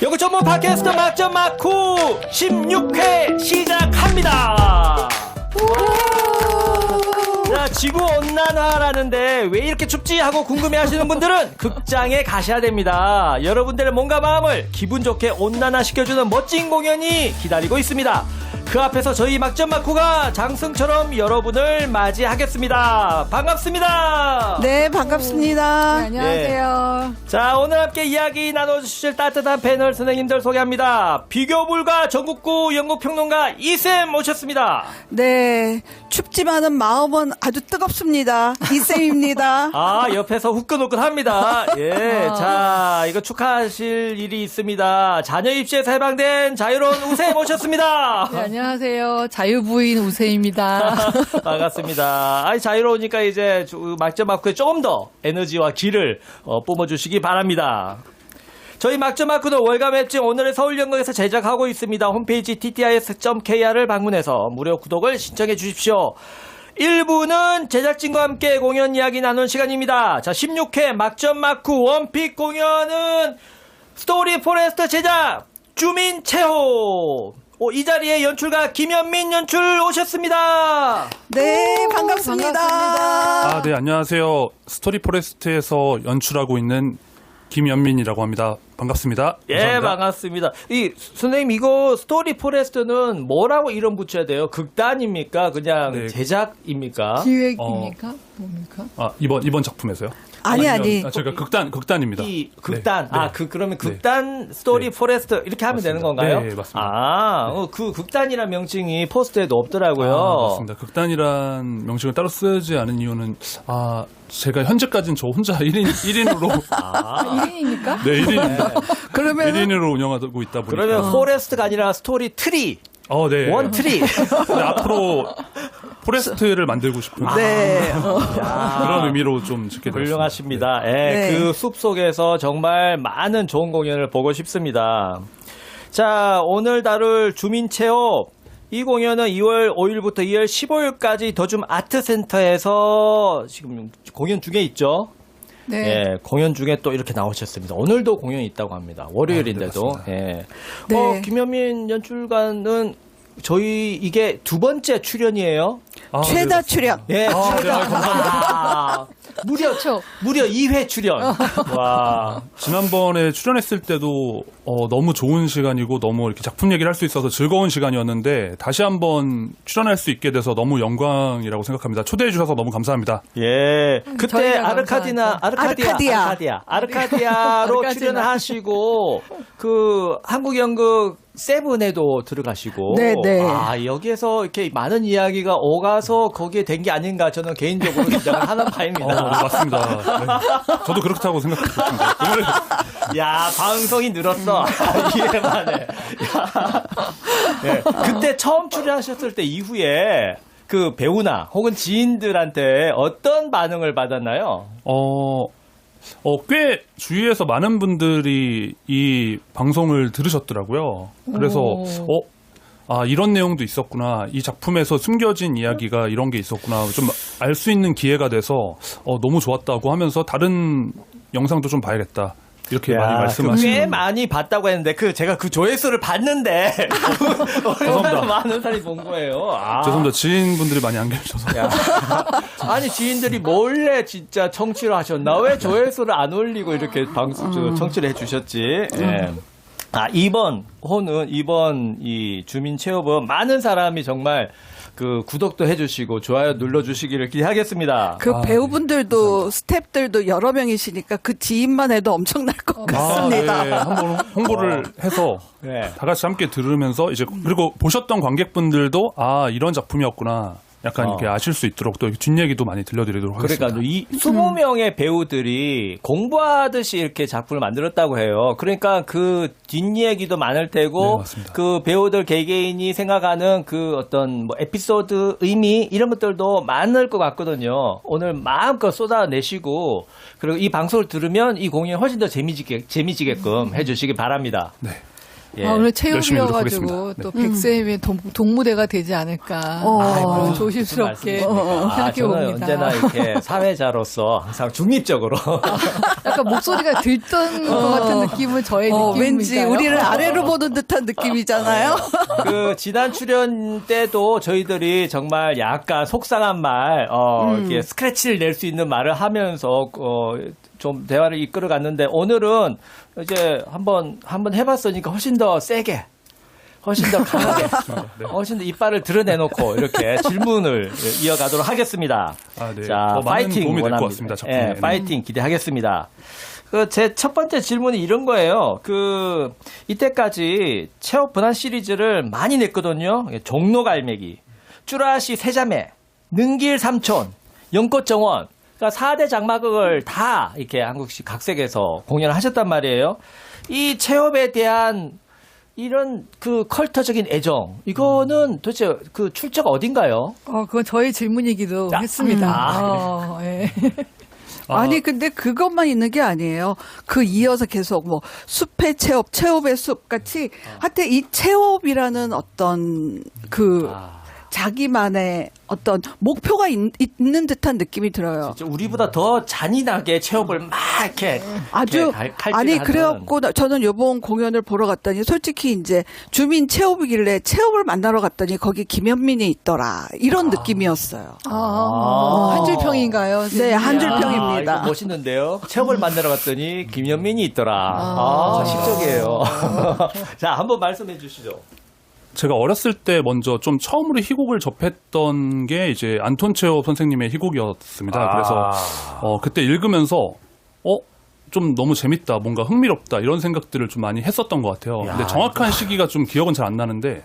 요거 전문 팟캐스트 막점 막후 16회 시작합니다. 자, 지구온난화라는데 왜 이렇게 춥지 하고 궁금해하시는 분들은 극장에 가셔야 됩니다. 여러분들의 몸과 마음을 기분 좋게 온난화시켜주는 멋진 공연이 기다리고 있습니다. 그 앞에서 저희 막점 막후가 장승처럼 여러분을 맞이하겠습니다. 반갑습니다. 네, 반갑습니다. 네, 안녕하세요. 자, 오늘 함께 이야기 나눠주실 따뜻한 패널 선생님들 소개합니다. 비교불가 전국구 연극평론가 이쌤 모셨습니다. 네, 춥지만은 마음은 아주 뜨겁습니다. 이쌤입니다. 아, 옆에서 후끈후끈합니다. 예, 자, 이거 축하하실 일이 있습니다. 자녀 입시에서 해방된 자유로운 우세 모셨습니다. 네, 안녕하세요. 자유부인 우세입니다. 반갑습니다. 아이, 자유로우니까 이제 막점 마크에 조금 더 에너지와 기를 뿜어주시기 바랍니다. 저희 막점 마크는 월간 웹진 오늘의 서울연극에서 제작하고 있습니다. 홈페이지 ttis.kr을 방문해서 무료 구독을 신청해 주십시오. 1부는 제작진과 함께 공연 이야기 나눈 시간입니다. 자, 16회 막점 마크 원픽 공연은 스토리 포레스트 제작 주민 체호. 이 자리에 연출가 김현민 연출 오셨습니다. 네, 반갑습니다. 반갑습니다. 아, 네, 안녕하세요. 스토리 포레스트에서 연출하고 있는 김연민이라고 합니다. 반갑습니다. 예, 감사합니다. 반갑습니다. 선생님, 이거 스토리 포레스트는 뭐라고 이름 붙여야 돼요? 극단입니까? 그냥 네. 제작입니까? 기획입니까? 뭡니까? 아, 이번 작품에서요? 아니. 제가 극단입니다. 이 극단. 네. 그러면 극단 스토리 네. 포레스트 이렇게 하면 되는 맞습니다. 건가요? 네, 맞습니다. 아, 그 극단이란 명칭이 포스터에도 없더라고요. 맞습니다. 극단이란 명칭을 따로 쓰지 않은 이유는, 제가 현재까지는 저 혼자 1인으로. 1인입니까? 네, 1인. 그러면 1인으로 운영하고 있다 보니까. 그러면 포레스트가 아니라 스토리 트리. 네. 원 트리. 근데 앞으로 포레스트를 만들고 싶은. 네. 그런 의미로 좀 짓게 됐습니다. 훌륭하십니다. 예, 네. 그 숲 속에서 정말 많은 좋은 공연을 보고 싶습니다. 자, 오늘 다룰 주민 체험. 이 공연은 2월 5일부터 2월 15일까지 더줌 아트센터에서 지금 공연 중에 있죠. 네. 예, 공연 중에 또 이렇게 나오셨습니다. 오늘도 공연이 있다고 합니다. 월요일인데도. 네, 예. 네. 김현민 연출가는 저희 이게 두 번째 출연이에요. 최다 출연. 예. 감사합니다. 무려 2회 출연. 와. 지난번에 출연했을 때도 너무 좋은 시간이고 너무 이렇게 작품 얘기를 할 수 있어서 즐거운 시간이었는데 다시 한번 출연할 수 있게 돼서 너무 영광이라고 생각합니다. 초대해 주셔서 너무 감사합니다. 예. 그때 저희가 아르카디아로 아르카디아. 출연을 하시고 그 한국 연극 세븐에도 들어가시고. 네, 네. 아, 여기에서 이렇게 많은 이야기가 오가서 거기에 된 게 아닌가 저는 개인적으로 생각을 하는 바입니다. 네, 맞습니다. 네. 저도 그렇다고 생각했습니다. 야, 방송이 늘었어. 이해만해. 네, 그때 처음 출연하셨을 때 이후에 그 배우나 혹은 지인들한테 어떤 반응을 받았나요? 꽤 주위에서 많은 분들이 이 방송을 들으셨더라고요. 그래서 이런 내용도 있었구나. 이 작품에서 숨겨진 이야기가 이런 게 있었구나. 좀 알 수 있는 기회가 돼서 너무 좋았다고 하면서 다른 영상도 좀 봐야겠다. 이렇게 많이 꽤 말씀하시는. 많이 봤다고 했는데 제가 그 조회수를 봤는데 얼마나 많은 사람이 본 거예요. 죄송합니다. 지인분들이 많이 안 계셔서. 야. 아니, 지인들이 몰래 진짜 청취를 하셨나? 왜 조회수를 안 올리고 이렇게 청취를 해주셨지? 예. 이번 이 주민 체험은 많은 사람이 정말 그 구독도 해주시고 좋아요 눌러주시기를 기대하겠습니다. 그 배우분들도 스태프들도 여러 명이시니까 그 지인만 해도 엄청날 것 같습니다. 네. 한번 홍보를 해서 네. 다 같이 함께 들으면서 이제 그리고 보셨던 관객분들도 이런 작품이었구나. 약간 이렇게 아실 수 있도록 또 뒷얘기도 많이 들려드리도록 하겠습니다. 그러니까 이 20명의 배우들이 공부하듯이 이렇게 작품을 만들었다고 해요. 그러니까 그 뒷얘기도 많을 네, 테고 맞습니다. 그 배우들 개개인이 생각하는 그 어떤 뭐 에피소드 의미 이런 것들도 많을 것 같거든요. 오늘 마음껏 쏟아내시고 그리고 이 방송을 들으면 이 공연 훨씬 더 재미지게끔 해주시기 바랍니다. 네. 예. 오늘 열심히 체육이어가지고 노력하겠습니다. 또 백쌤의 동무대가 되지 않을까. 아이고, 조심스럽게 저는 생각해봅니다. 언제나 이렇게 사회자로서 항상 중립적으로 약간 목소리가 들던 것 같은 느낌은 저의 느낌입니다. 왠지 우리를 아래로 보는 듯한 느낌이잖아요. 그 지난 출연 때도 저희들이 정말 약간 속상한 말, 이렇게 스크래치를 낼 수 있는 말을 하면서 좀 대화를 이끌어갔는데 오늘은 이제 한번 해봤으니까 훨씬 더 세게. 훨씬 더 강하게, 훨씬 더 이빨을 드러내놓고 이렇게 질문을 이어가도록 하겠습니다. 아, 네. 자, 더 많은 파이팅 도움이 될 것 원합니다. 같습니다, 작품에. 예, 파이팅 기대하겠습니다. 제 첫 번째 질문이 이런 거예요. 이때까지 체업 분한 시리즈를 많이 냈거든요. 종로갈매기, 쭈라시 세자매, 능길 삼촌, 연꽃정원. 그러니까 4대 장마극을 다 이렇게 한국식 각색에서 공연을 하셨단 말이에요. 이 체업에 대한 이런 그 컬터적인 애정, 이거는 도대체 그 출처가 어딘가요? 그건 저의 질문이기도 했습니다. 예. 아니 근데 그것만 있는 게 아니에요. 그 이어서 계속 뭐 숲의 체업, 체업의 숲 같이 하여튼 이 체업이라는 어떤 그 자기만의 어떤 목표가 있는 듯한 느낌이 들어요. 우리보다 더 잔인하게 체업을 막 이렇게 아주 칼질을 아니 하는. 그래갖고 저는 이번 공연을 보러 갔더니 솔직히 이제 주민 체업이길래 체업을 만나러 갔더니 거기 김현민이 있더라 이런 느낌이었어요. 한 줄 평인가요? 네, 한 줄 아, 평입니다. 이거 멋있는데요. 체험을 만나러 갔더니 김현민이 있더라. 식적이에요. 자, 한번 말씀해 주시죠. 제가 어렸을 때 먼저 좀 처음으로 희곡을 접했던 게 이제 안톤 체홉 선생님의 희곡이었습니다. 그래서 그때 읽으면서 좀 너무 재밌다, 뭔가 흥미롭다 이런 생각들을 좀 많이 했었던 것 같아요. 근데 정확한 시기가 좀 기억은 잘 안 나는데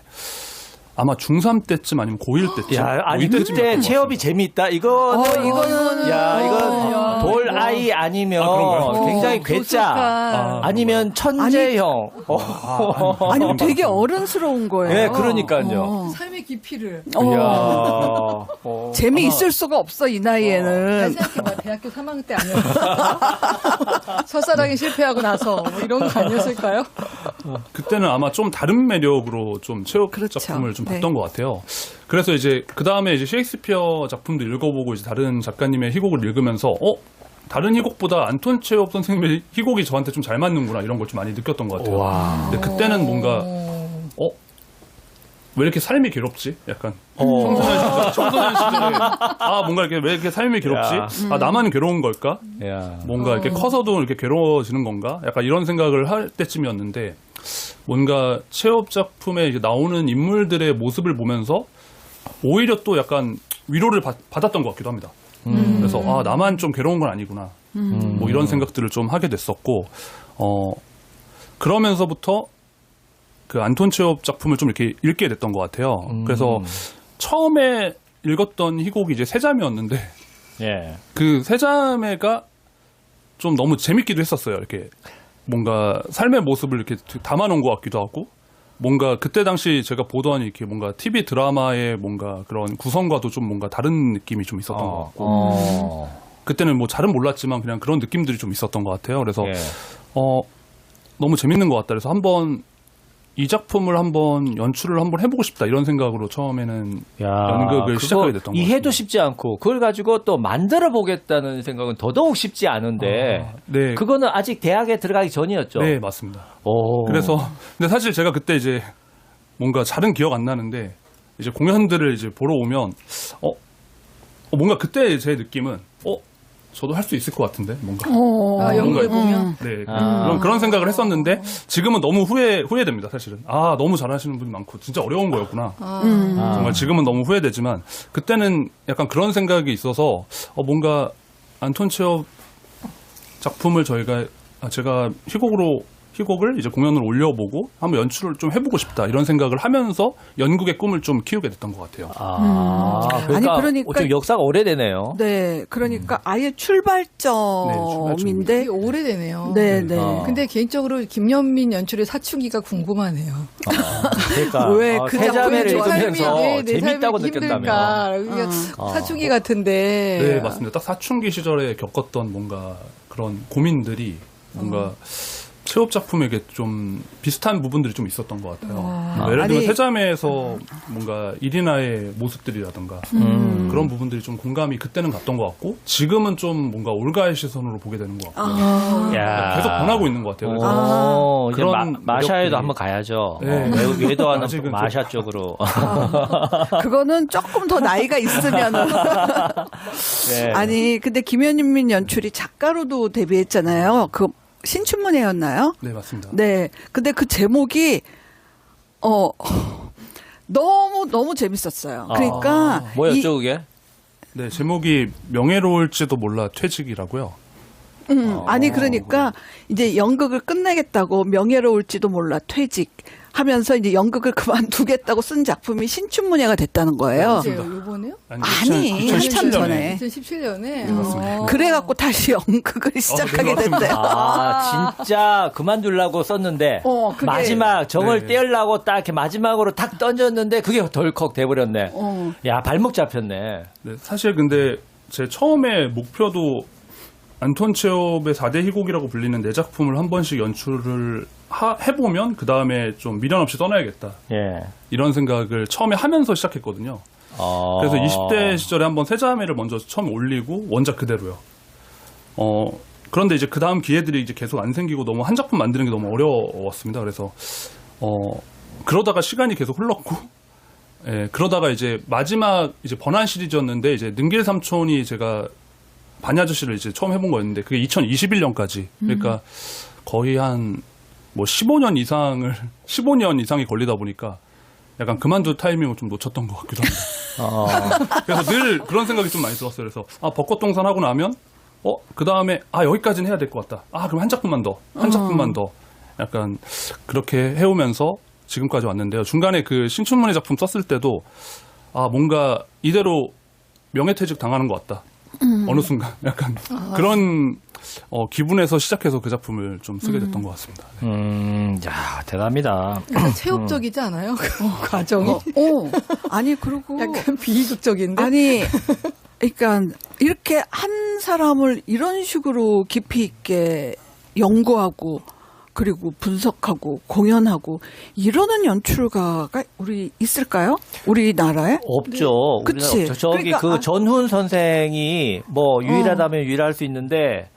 아마 중3 때쯤 아니면 고1 때쯤. 야, 아니 고1 때쯤이었던 그때 것 체업이 재미있다. 이거는 이거는 이건 돌 아이 아니면 그런가요? 굉장히 괴짜 아니면 천재형. 아니 되게 어른스러운 거예요. 네, 그러니까요. 삶의 깊이를. 이야. 재미 있을 수가 없어 이 나이에는. 생각해봐. 대학교 3학년 때 아니었어요? 첫사랑이 실패하고 나서 뭐 이런 거 아니었을까요? 그때는 아마 좀 다른 매력으로 좀 체육 그렇죠. 작품을 좀 네. 봤던 것 같아요. 그래서 이제 그 다음에 이제 셰익스피어 작품도 읽어보고 이제 다른 작가님의 희곡을 읽으면서 다른 희곡보다 안톤 체홉 선생님의 희곡이 저한테 좀 잘 맞는구나 이런 걸 좀 많이 느꼈던 것 같아요. 와. 근데 그때는 뭔가 왜 이렇게 삶이 괴롭지? 약간 청소년 시절에 뭔가 이렇게 왜 이렇게 삶이 괴롭지? 나만 괴로운 걸까? 야. 뭔가 이렇게 커서도 이렇게 괴로워지는 건가? 약간 이런 생각을 할 때쯤이었는데 뭔가 체업 작품에 이제 나오는 인물들의 모습을 보면서 오히려 또 약간 위로를 받았던 것 같기도 합니다. 그래서 나만 좀 괴로운 건 아니구나. 뭐 이런 생각들을 좀 하게 됐었고 그러면서부터 그 안톤 체홉 작품을 좀 이렇게 읽게 됐던 것 같아요. 그래서 처음에 읽었던 희곡이 이제 세자매였는데 예. 그 세자매가 좀 너무 재밌기도 했었어요. 이렇게 뭔가 삶의 모습을 이렇게 담아놓은 것 같기도 하고 뭔가 그때 당시 제가 보던 이렇게 뭔가 TV 드라마의 뭔가 그런 구성과도 좀 뭔가 다른 느낌이 좀 있었던 것 같고 그때는 뭐 잘은 몰랐지만 그냥 그런 느낌들이 좀 있었던 것 같아요. 그래서 예. 너무 재밌는 것 같다. 그래서 한번 이 작품을 한번 연출을 한번 해보고 싶다 이런 생각으로 처음에는 연극을 시작하게 됐던 것 같습니다. 이해도 쉽지 않고 그걸 가지고 또 만들어 보겠다는 생각은 더더욱 쉽지 않은데 네. 그거는 아직 대학에 들어가기 전이었죠. 네, 맞습니다. 오. 그래서 근데 사실 제가 그때 이제 뭔가 잘은 기억 안 나는데 이제 공연들을 이제 보러 오면 뭔가 그때 제 느낌은 저도 할 수 있을 것 같은데 뭔가 연극을 보면. 네 그런 생각을 했었는데 지금은 너무 후회됩니다. 사실은 너무 잘하시는 분이 많고 진짜 어려운 거였구나. 정말 지금은 너무 후회되지만 그때는 약간 그런 생각이 있어서 뭔가 안톤 체홉 작품을 제가 희곡을 이제 공연을 올려보고 한번 연출을 좀 해보고 싶다 이런 생각을 하면서 연극의 꿈을 좀 키우게 됐던 것 같아요. 그러니까, 아니, 그러니까 좀 역사가 오래되네요. 네, 그러니까 아예 출발점인데. 되게 오래되네요. 네, 네. 근데 개인적으로 김연민 연출의 사춘기가 궁금하네요. 그러니까 왜 그 세자매를 작품이 읽으면서 재밌다고 느꼈다며. 이게 사춘기 같은데. 네, 맞습니다. 딱 사춘기 시절에 겪었던 뭔가 그런 고민들이 뭔가 체업 작품에게 좀 비슷한 부분들이 좀 있었던 것 같아요. 예를 들면 아니, 세자매에서 뭔가 이리나의 모습들이라든가 그런 부분들이 좀 공감이 그때는 갔던 것 같고 지금은 좀 뭔가 올가의 시선으로 보게 되는 것 같고 야. 계속 변하고 있는 것 같아요. 그래서 이제 그런 마샤에도 노력들이- 한번 가야죠. 네. 외도하는 아직은 좀- 마샤 쪽으로. 그거는 조금 더 나이가 있으면은. 네. 아니, 근데 김현민 연출이 작가로도 데뷔했잖아요. 그 신춘문예였나요? 네, 맞습니다. 네. 근데 그 제목이 너무 재밌었어요. 그러니까 뭐였죠 그게? 네, 제목이 명예로울지도 몰라 퇴직이라고요. 아니 그러니까 이제 연극을 끝내겠다고 명예로울지도 몰라 퇴직 하면서 이제 연극을 그만두겠다고 쓴 작품이 신춘문예가 됐다는 거예요. 언제요? 요번에요? 아니, 2017 한참 년에. 전에. 2017년에. 그래갖고 다시 연극을 시작하게 맞습니다. 됐대요. 아, 진짜 그만두려고 썼는데 그게- 마지막 정을 네. 떼려고 딱 이렇게 마지막으로 탁 던졌는데 그게 덜컥 돼버렸네. 야 발목 잡혔네. 네, 사실 근데 제 처음에 목표도 안톤 체홉의 4대 희곡이라고 불리는 네 작품을 한 번씩 연출을 해보면 그 다음에 좀 미련 없이 떠나야겠다. 예. 이런 생각을 처음에 하면서 시작했거든요. 그래서 20대 시절에 한번 세자매를 먼저 처음 올리고 원작 그대로요. 그런데 이제 그 다음 기회들이 이제 계속 안 생기고 너무 한 작품 만드는 게 너무 어려웠습니다. 그래서 그러다가 시간이 계속 흘렀고, 예, 그러다가 이제 마지막 이제 번안 시리즈였는데 이제 능길 삼촌이 제가 반야 아저씨를 이제 처음 해본 거였는데 그게 2021년까지 그러니까 거의 한 뭐 15년 이상이 걸리다 보니까 약간 그만둘 타이밍을 좀 놓쳤던 것 같기도 합니다. 그래서 늘 그런 생각이 좀 많이 들었어요. 그래서 벚꽃동산 하고 나면 그 다음에 여기까지는 해야 될 것 같다. 그럼 한 작품만 더 약간 그렇게 해오면서 지금까지 왔는데요. 중간에 그 신춘문예 작품 썼을 때도 뭔가 이대로 명예퇴직 당하는 것 같다. 어느 순간 약간 그런 기분에서 시작해서 그 작품을 좀 쓰게 됐던 것 같습니다. 야 대단합니다. 약간 체업적이지 않아요? 그 과정이? 아니 그리고 약간 비극적인데? 아니 그러니까 이렇게 한 사람을 이런 식으로 깊이 있게 연구하고 그리고 분석하고 공연하고 이러는 연출가가 우리 있을까요? 우리나라에? 없죠. 그치. 우리는 없죠. 저기 그러니까, 그 전훈 선생이 뭐 유일하다면 유일할 수 있는데.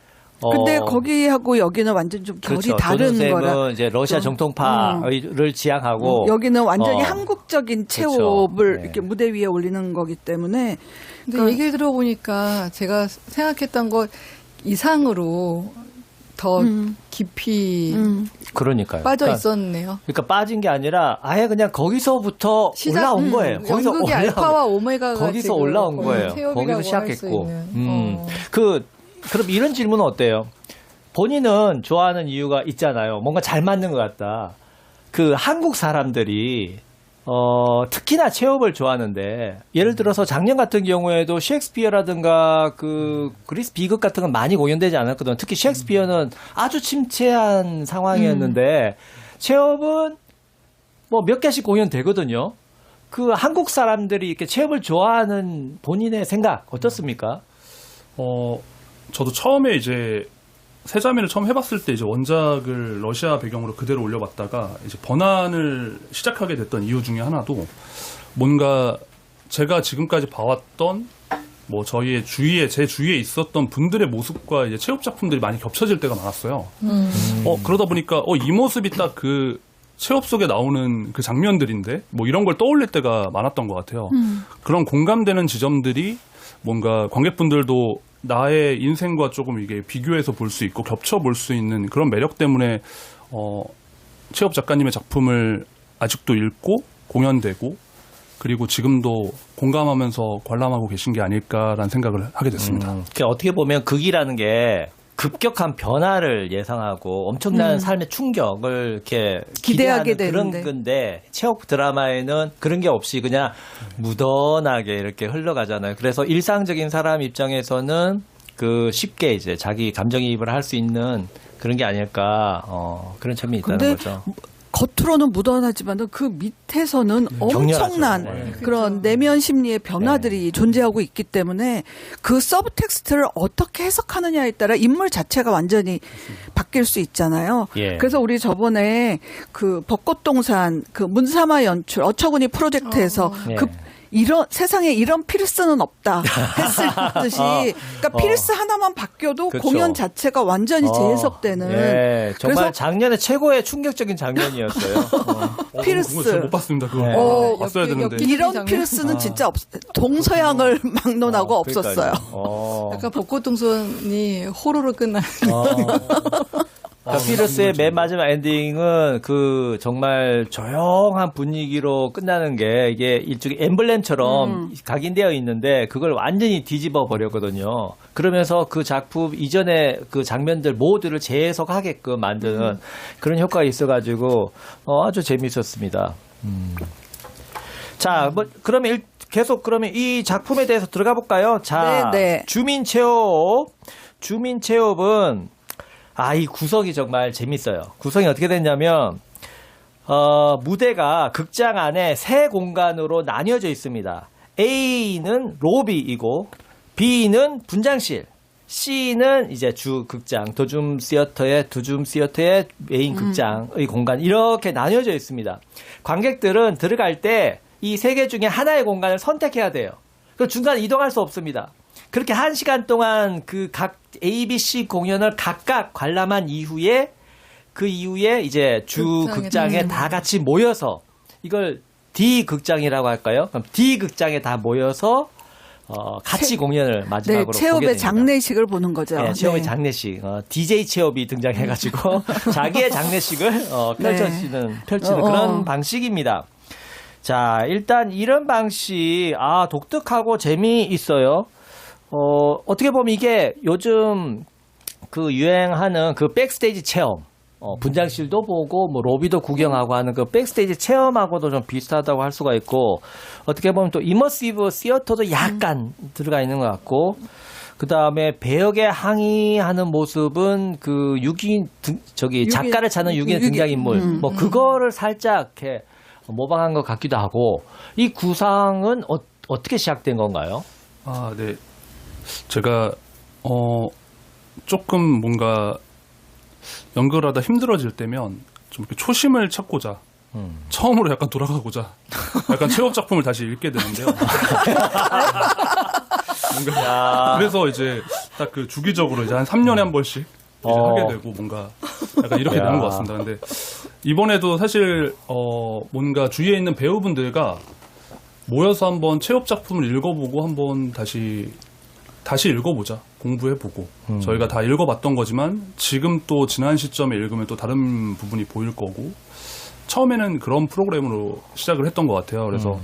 근데 거기하고 여기는 완전 좀 결이 그렇죠. 다른 전훈 거라. 쌤은 이제 러시아 좀, 정통파를 지향하고 여기는 완전히 한국적인 체업을 그렇죠. 네. 이렇게 무대 위에 올리는 거기 때문에 근데 얘기를 들어보니까 제가 생각했던 것 이상으로 더 깊이 그러니까요. 빠져 그러니까, 있었네요. 그러니까 빠진 게 아니라 아예 그냥 거기서부터 올라온 거예요. 거기서 연극의 알파와 오메가가 거기서 지금 올라온 거예요. 체업이라고 거기서 할수 시작했고. 있는. 그럼 이런 질문은 어때요? 본인은 좋아하는 이유가 있잖아요. 뭔가 잘 맞는 것 같다. 그 한국 사람들이 특히나 체업을 좋아하는데 예를 들어서 작년 같은 경우에도 셰익스피어라든가 그 그리스 비극 같은 건 많이 공연되지 않았거든. 특히 셰익스피어는 아주 침체한 상황이었는데 체업은 뭐 몇 개씩 공연되거든요. 그 한국 사람들이 이렇게 체업을 좋아하는 본인의 생각 어떻습니까? 저도 처음에 이제 세자매를 처음 해봤을 때 이제 원작을 러시아 배경으로 그대로 올려봤다가 이제 번안을 시작하게 됐던 이유 중에 하나도 뭔가 제가 지금까지 봐왔던 뭐 저희의 제 주위에 있었던 분들의 모습과 이제 체육 작품들이 많이 겹쳐질 때가 많았어요. 그러다 보니까 이 모습이 딱 그 체업 속에 나오는 그 장면들인데 뭐 이런 걸 떠올릴 때가 많았던 것 같아요. 그런 공감되는 지점들이 뭔가 관객분들도 나의 인생과 조금 이게 비교해서 볼 수 있고 겹쳐 볼 수 있는 그런 매력 때문에 체업 작가님의 작품을 아직도 읽고 공연되고 그리고 지금도 공감하면서 관람하고 계신 게 아닐까라는 생각을 하게 됐습니다. 어떻게 보면 극이라는 게 급격한 변화를 예상하고 엄청난 삶의 충격을 이렇게 기대하게 기대하는 되는데. 그런 건데 체육 드라마에는 그런 게 없이 그냥 무던하게 이렇게 흘러가잖아요. 그래서 일상적인 사람 입장에서는 그 쉽게 이제 자기 감정이입을 할 수 있는 그런 게 아닐까 그런 점이 있다는 근데 거죠. 겉으로는 무던하지만은 그 밑에서는 엄청난 격렬하죠. 그런 내면 심리의 변화들이 존재하고 있기 때문에 그 서브텍스트를 어떻게 해석하느냐에 따라 인물 자체가 완전히 바뀔 수 있잖아요. 예. 그래서 우리 저번에 그 벚꽃동산 그 문사마 연출 어처구니 프로젝트에서 예. 그 이런 세상에 이런 필스는 없다 했을 듯이 그러니까 필스 하나만 바뀌어도 그쵸. 공연 자체가 완전히 재해석되는 예, 정말 그래서 작년에 최고의 충격적인 장면이었어요. 필스. 그거 제가 못 봤습니다. 그거 네. 봤어야 되는데. 이런 장면? 필스는 진짜 동서양을 막론하고 없었어요. 그러니까요. 약간 벚꽃동선이 호로로 끝나는. 피르스의 맨 마지막 엔딩은 그 정말 조용한 분위기로 끝나는 게 이게 일종의 엠블렘처럼 각인되어 있는데 그걸 완전히 뒤집어 버렸거든요. 그러면서 그 작품 이전의 그 장면들 모두를 재해석하게끔 만드는 그런 효과가 있어가지고 아주 재미있었습니다. 자, 뭐 그러면 계속 그러면 이 작품에 대해서 들어가 볼까요? 자, 네. 주민 체홉. 주민 체홉은 이 구성이 정말 재밌어요. 구성이 어떻게 됐냐면, 무대가 극장 안에 세 공간으로 나뉘어져 있습니다. A는 로비이고, B는 분장실, C는 이제 주 극장, 두줌 시어터의 메인 극장의 공간, 이렇게 나뉘어져 있습니다. 관객들은 들어갈 때 이 세 개 중에 하나의 공간을 선택해야 돼요. 그 중간 이동할 수 없습니다. 그렇게 1시간 동안 그 각 A, B, C 공연을 각각 관람한 이후에 그 이후에 이제 주 극장에 다 같이 모여서 이걸 D 극장이라고 할까요? 그럼 D 극장에 다 모여서 같이 공연을 마지막으로 보게 체업의 됩니다. 장례식을 보는 거죠. 네, 체업의 네. 장례식. DJ 체업이 등장해가지고 자기의 장례식을 펼치는 그런 방식입니다. 자, 일단 이런 방식 독특하고 재미있어요. 어떻게 보면 이게 요즘 그 유행하는 그 백스테이지 체험, 분장실도 보고 뭐 로비도 구경하고 하는 그 백스테이지 체험하고도 좀 비슷하다고 할 수가 있고, 어떻게 보면 또 이머시브 시어터도 약간 들어가 있는 것 같고, 그 다음에 배역에 항의하는 모습은 그 작가를 찾는 6인 등장인물, 뭐 그거를 살짝 이렇게 모방한 것 같기도 하고, 이 구상은 어떻게 시작된 건가요? 네. 제가 조금 뭔가 연극을 하다 힘들어질 때면 좀 이렇게 초심을 찾고자 처음으로 약간 돌아가고자 약간 체험 작품을 다시 읽게 되는데요. 뭔가 그래서 이제 딱 그 주기적으로 이제 한 3년에 한 번씩 이제 하게 되고 뭔가 약간 이렇게 되는 것 같습니다. 근데 이번에도 사실 뭔가 주위에 있는 배우분들과 모여서 한번 체험 작품을 읽어보고 한번 다시 읽어보자. 공부해보고. 저희가 다 읽어봤던 거지만 지금 또 지난 시점에 읽으면 또 다른 부분이 보일 거고. 처음에는 그런 프로그램으로 시작을 했던 것 같아요. 그래서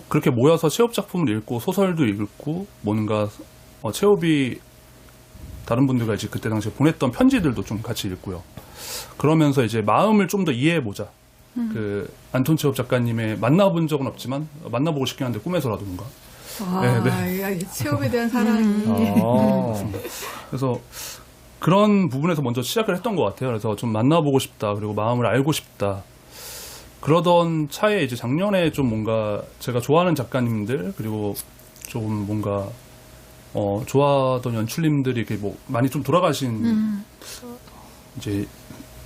그렇게 모여서 체험 작품을 읽고 소설도 읽고 뭔가 체험이 다른 분들과 이제 그때 당시에 보냈던 편지들도 좀 같이 읽고요. 그러면서 이제 마음을 좀 더 이해해보자. 그 안톤 체홉 작가님의 만나본 적은 없지만 만나보고 싶긴 한데 꿈에서라도 뭔가. 네. 체험에 대한 사랑이. 그래서 그런 부분에서 먼저 시작을 했던 것 같아요. 그래서 좀 만나보고 싶다. 그리고 마음을 알고 싶다. 그러던 차에 이제 작년에 좀 뭔가 제가 좋아하는 작가님들 그리고 좀 뭔가 좋아하던 연출님들이 이렇게 뭐 많이 좀 돌아가신 이제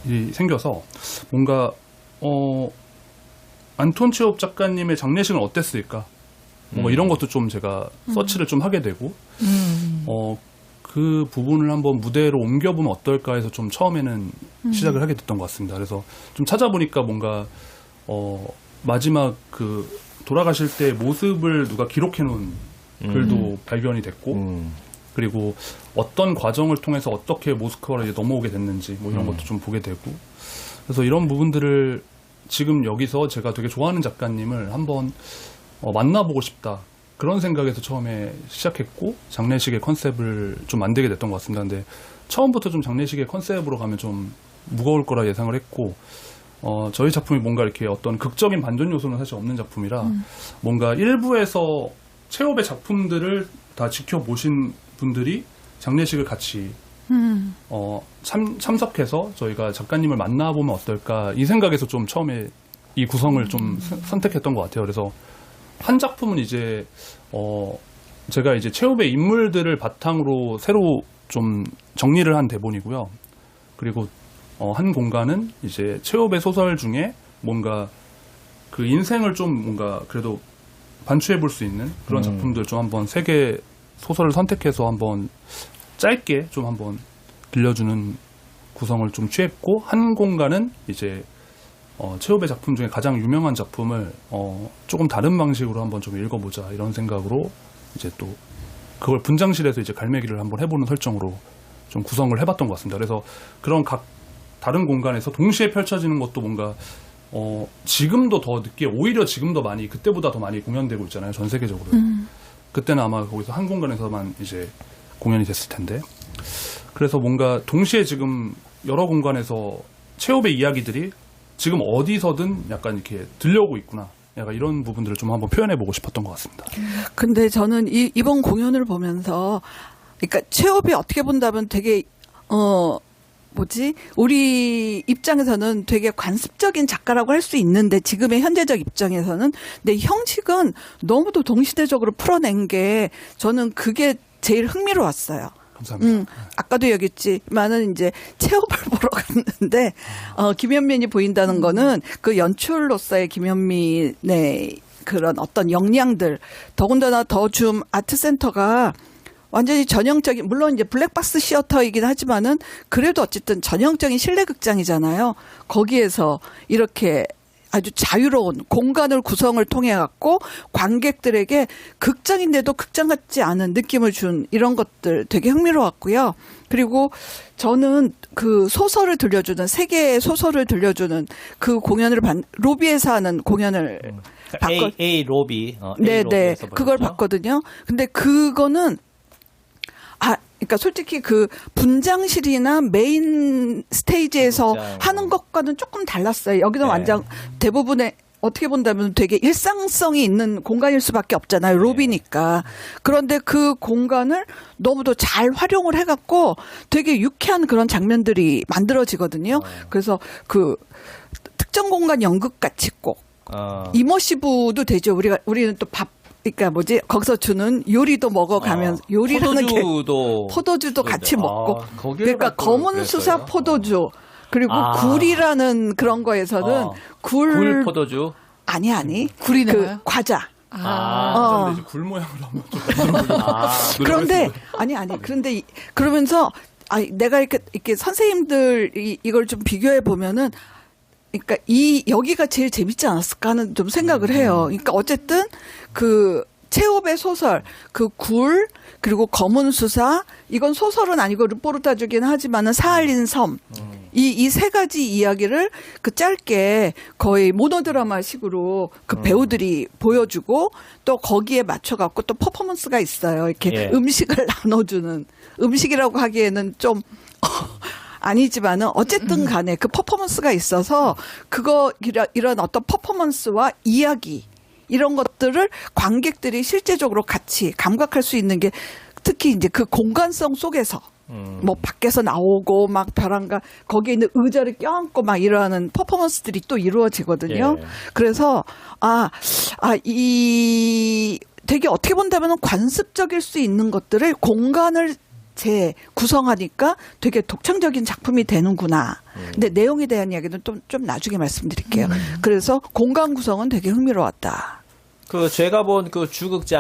일이 생겨서 뭔가 안톤 체홉 작가님의 장례식은 어땠을까? 뭔가 이런 것도 좀 제가 서치를 좀 하게 되고 그 부분을 한번 무대로 옮겨보면 어떨까 해서 좀 처음에는 시작을 하게 됐던 것 같습니다. 그래서 좀 찾아보니까 뭔가 마지막 그 돌아가실 때 모습을 누가 기록해 놓은 글도 발견이 됐고 그리고 어떤 과정을 통해서 어떻게 모스크바로 이제 넘어오게 됐는지 뭐 이런 것도 좀 보게 되고 그래서 이런 부분들을 지금 여기서 제가 되게 좋아하는 작가님을 한번 만나보고 싶다. 그런 생각에서 처음에 시작했고 장례식의 컨셉을 좀 만들게 됐던 것 같습니다. 근데 처음부터 좀 장례식의 컨셉으로 가면 좀 무거울 거라 예상을 했고 저희 작품이 뭔가 이렇게 어떤 극적인 반전 요소는 사실 없는 작품이라 뭔가 일부에서 체홉의 작품들을 다 지켜보신 분들이 장례식을 같이 참석해서 저희가 작가님을 만나보면 어떨까 이 생각에서 좀 처음에 이 구성을 좀 선택했던 것 같아요. 그래서 한 작품은 이제 제가 이제 최후배 인물들을 바탕으로 새로 좀 정리를 한 대본이고요. 그리고 한 공간은 이제 최후배 소설 중에 뭔가 그 인생을 좀 뭔가 그래도 반추해 볼 수 있는 그런 작품들 좀 한번 3개 소설을 선택해서 한번 짧게 좀 한번 들려주는 구성을 좀 취했고, 한 공간은 이제 최후배 작품 중에 가장 유명한 작품을 조금 다른 방식으로 한번 좀 읽어보자 이런 생각으로 이제 또 그걸 분장실에서 이제 갈매기를 한번 해보는 설정으로 좀 구성을 해봤던 것 같습니다. 그래서 그런 각 다른 공간에서 동시에 펼쳐지는 것도 뭔가 지금도 더 늦게, 오히려 지금 더 많이, 그때보다 더 많이 공연되고 있잖아요, 전 세계적으로. 그때는 아마 거기서 한 공간에서만 이제 공연이 됐을 텐데, 그래서 뭔가 동시에 지금 여러 공간에서 최후배 이야기들이 지금 어디서든 약간 이렇게 들려오고 있구나, 약간 이런 부분들을 좀 한번 표현해보고 싶었던 것 같습니다. 근데 저는 이번 공연을 보면서, 그러니까 최업이 어떻게 본다면 되게 우리 입장에서는 되게 관습적인 작가라고 할 수 있는데, 지금의 현재적 입장에서는 내 형식은 너무도 동시대적으로 풀어낸 게 저는 그게 제일 흥미로웠어요. 감사합니다. 아까도 얘기했지만은 이제 체험을 보러 갔는데, 김현민이 보인다는 거는 그 연출로서의 김현민의 그런 어떤 역량들, 더군다나 더 줌 아트센터가 완전히 전형적인, 물론 이제 블랙박스 시어터이긴 하지만은 그래도 어쨌든 전형적인 실내극장이잖아요. 거기에서 이렇게 아주 자유로운 공간을 구성을 통해 갖고 관객들에게 극장인데도 극장 같지 않은 느낌을 준 이런 것들 되게 흥미로웠고요. 그리고 저는 그 소설을 들려주는, 세계의 소설을 들려주는 그 공연을 로비에서 하는 공연을 A 로비. 네네. 그걸 봤거든요. 근데 그거는 그러니까 솔직히 그 분장실이나 메인 스테이지에서 하는 것과는 조금 달랐어요. 여기는 완전 대부분의 어떻게 본다면 되게 일상성이 있는 공간일 수밖에 없잖아요. 로비니까. 그런데 그 공간을 너무도 잘 활용을 해갖고 되게 유쾌한 그런 장면들이 만들어지거든요. 그래서 그 특정 공간 연극같이 꼭 이머시브도 되죠. 우리는 또 그러니까 거기서 주는 요리도 먹어가면서 요리라는 포도주도 같이 먹고, 그러니까 검은 수사 포도주, 그리고 굴이라는 그런 거에서는 굴 포도주 아니 굴이 그 나와요? 과자. 근데 이제 굴 모양으로 하면 좀 그런데 그런데 그러면서 내가 이렇게 선생님들 이걸 좀 비교해 보면은, 그러니까 여기가 제일 재밌지 않았을까 하는 좀 생각을 해요. 그러니까 어쨌든 그 체홉의 소설, 그 굴, 그리고 검은 수사, 이건 소설은 아니고 르포르타주긴 하지만은 사할린 섬, 이 3가지 이야기를 그 짧게 거의 모노드라마 식으로 그 배우들이 보여주고, 또 거기에 맞춰갖고 또 퍼포먼스가 있어요. 이렇게 음식을 나눠주는, 음식이라고 하기에는 좀 아니지만은 어쨌든 간에 그 퍼포먼스가 있어서 이런 어떤 퍼포먼스와 이야기 이런 것들을 관객들이 실제적으로 같이 감각할 수 있는 게, 특히 이제 그 공간성 속에서 뭐 밖에서 나오고 막 벼랑간 거기에 있는 의자를 껴안고 막 이러는 퍼포먼스들이 또 이루어지거든요. 그래서 되게 어떻게 본다면 관습적일 수 있는 것들을 공간을 구성하니까 되게 독창적인 작품이 되는구나. 근데 내용에 대한 이야기는 좀 나중에 말씀드릴게요. 그래서 공간 구성은 되게 흥미로웠다. 제가 본 그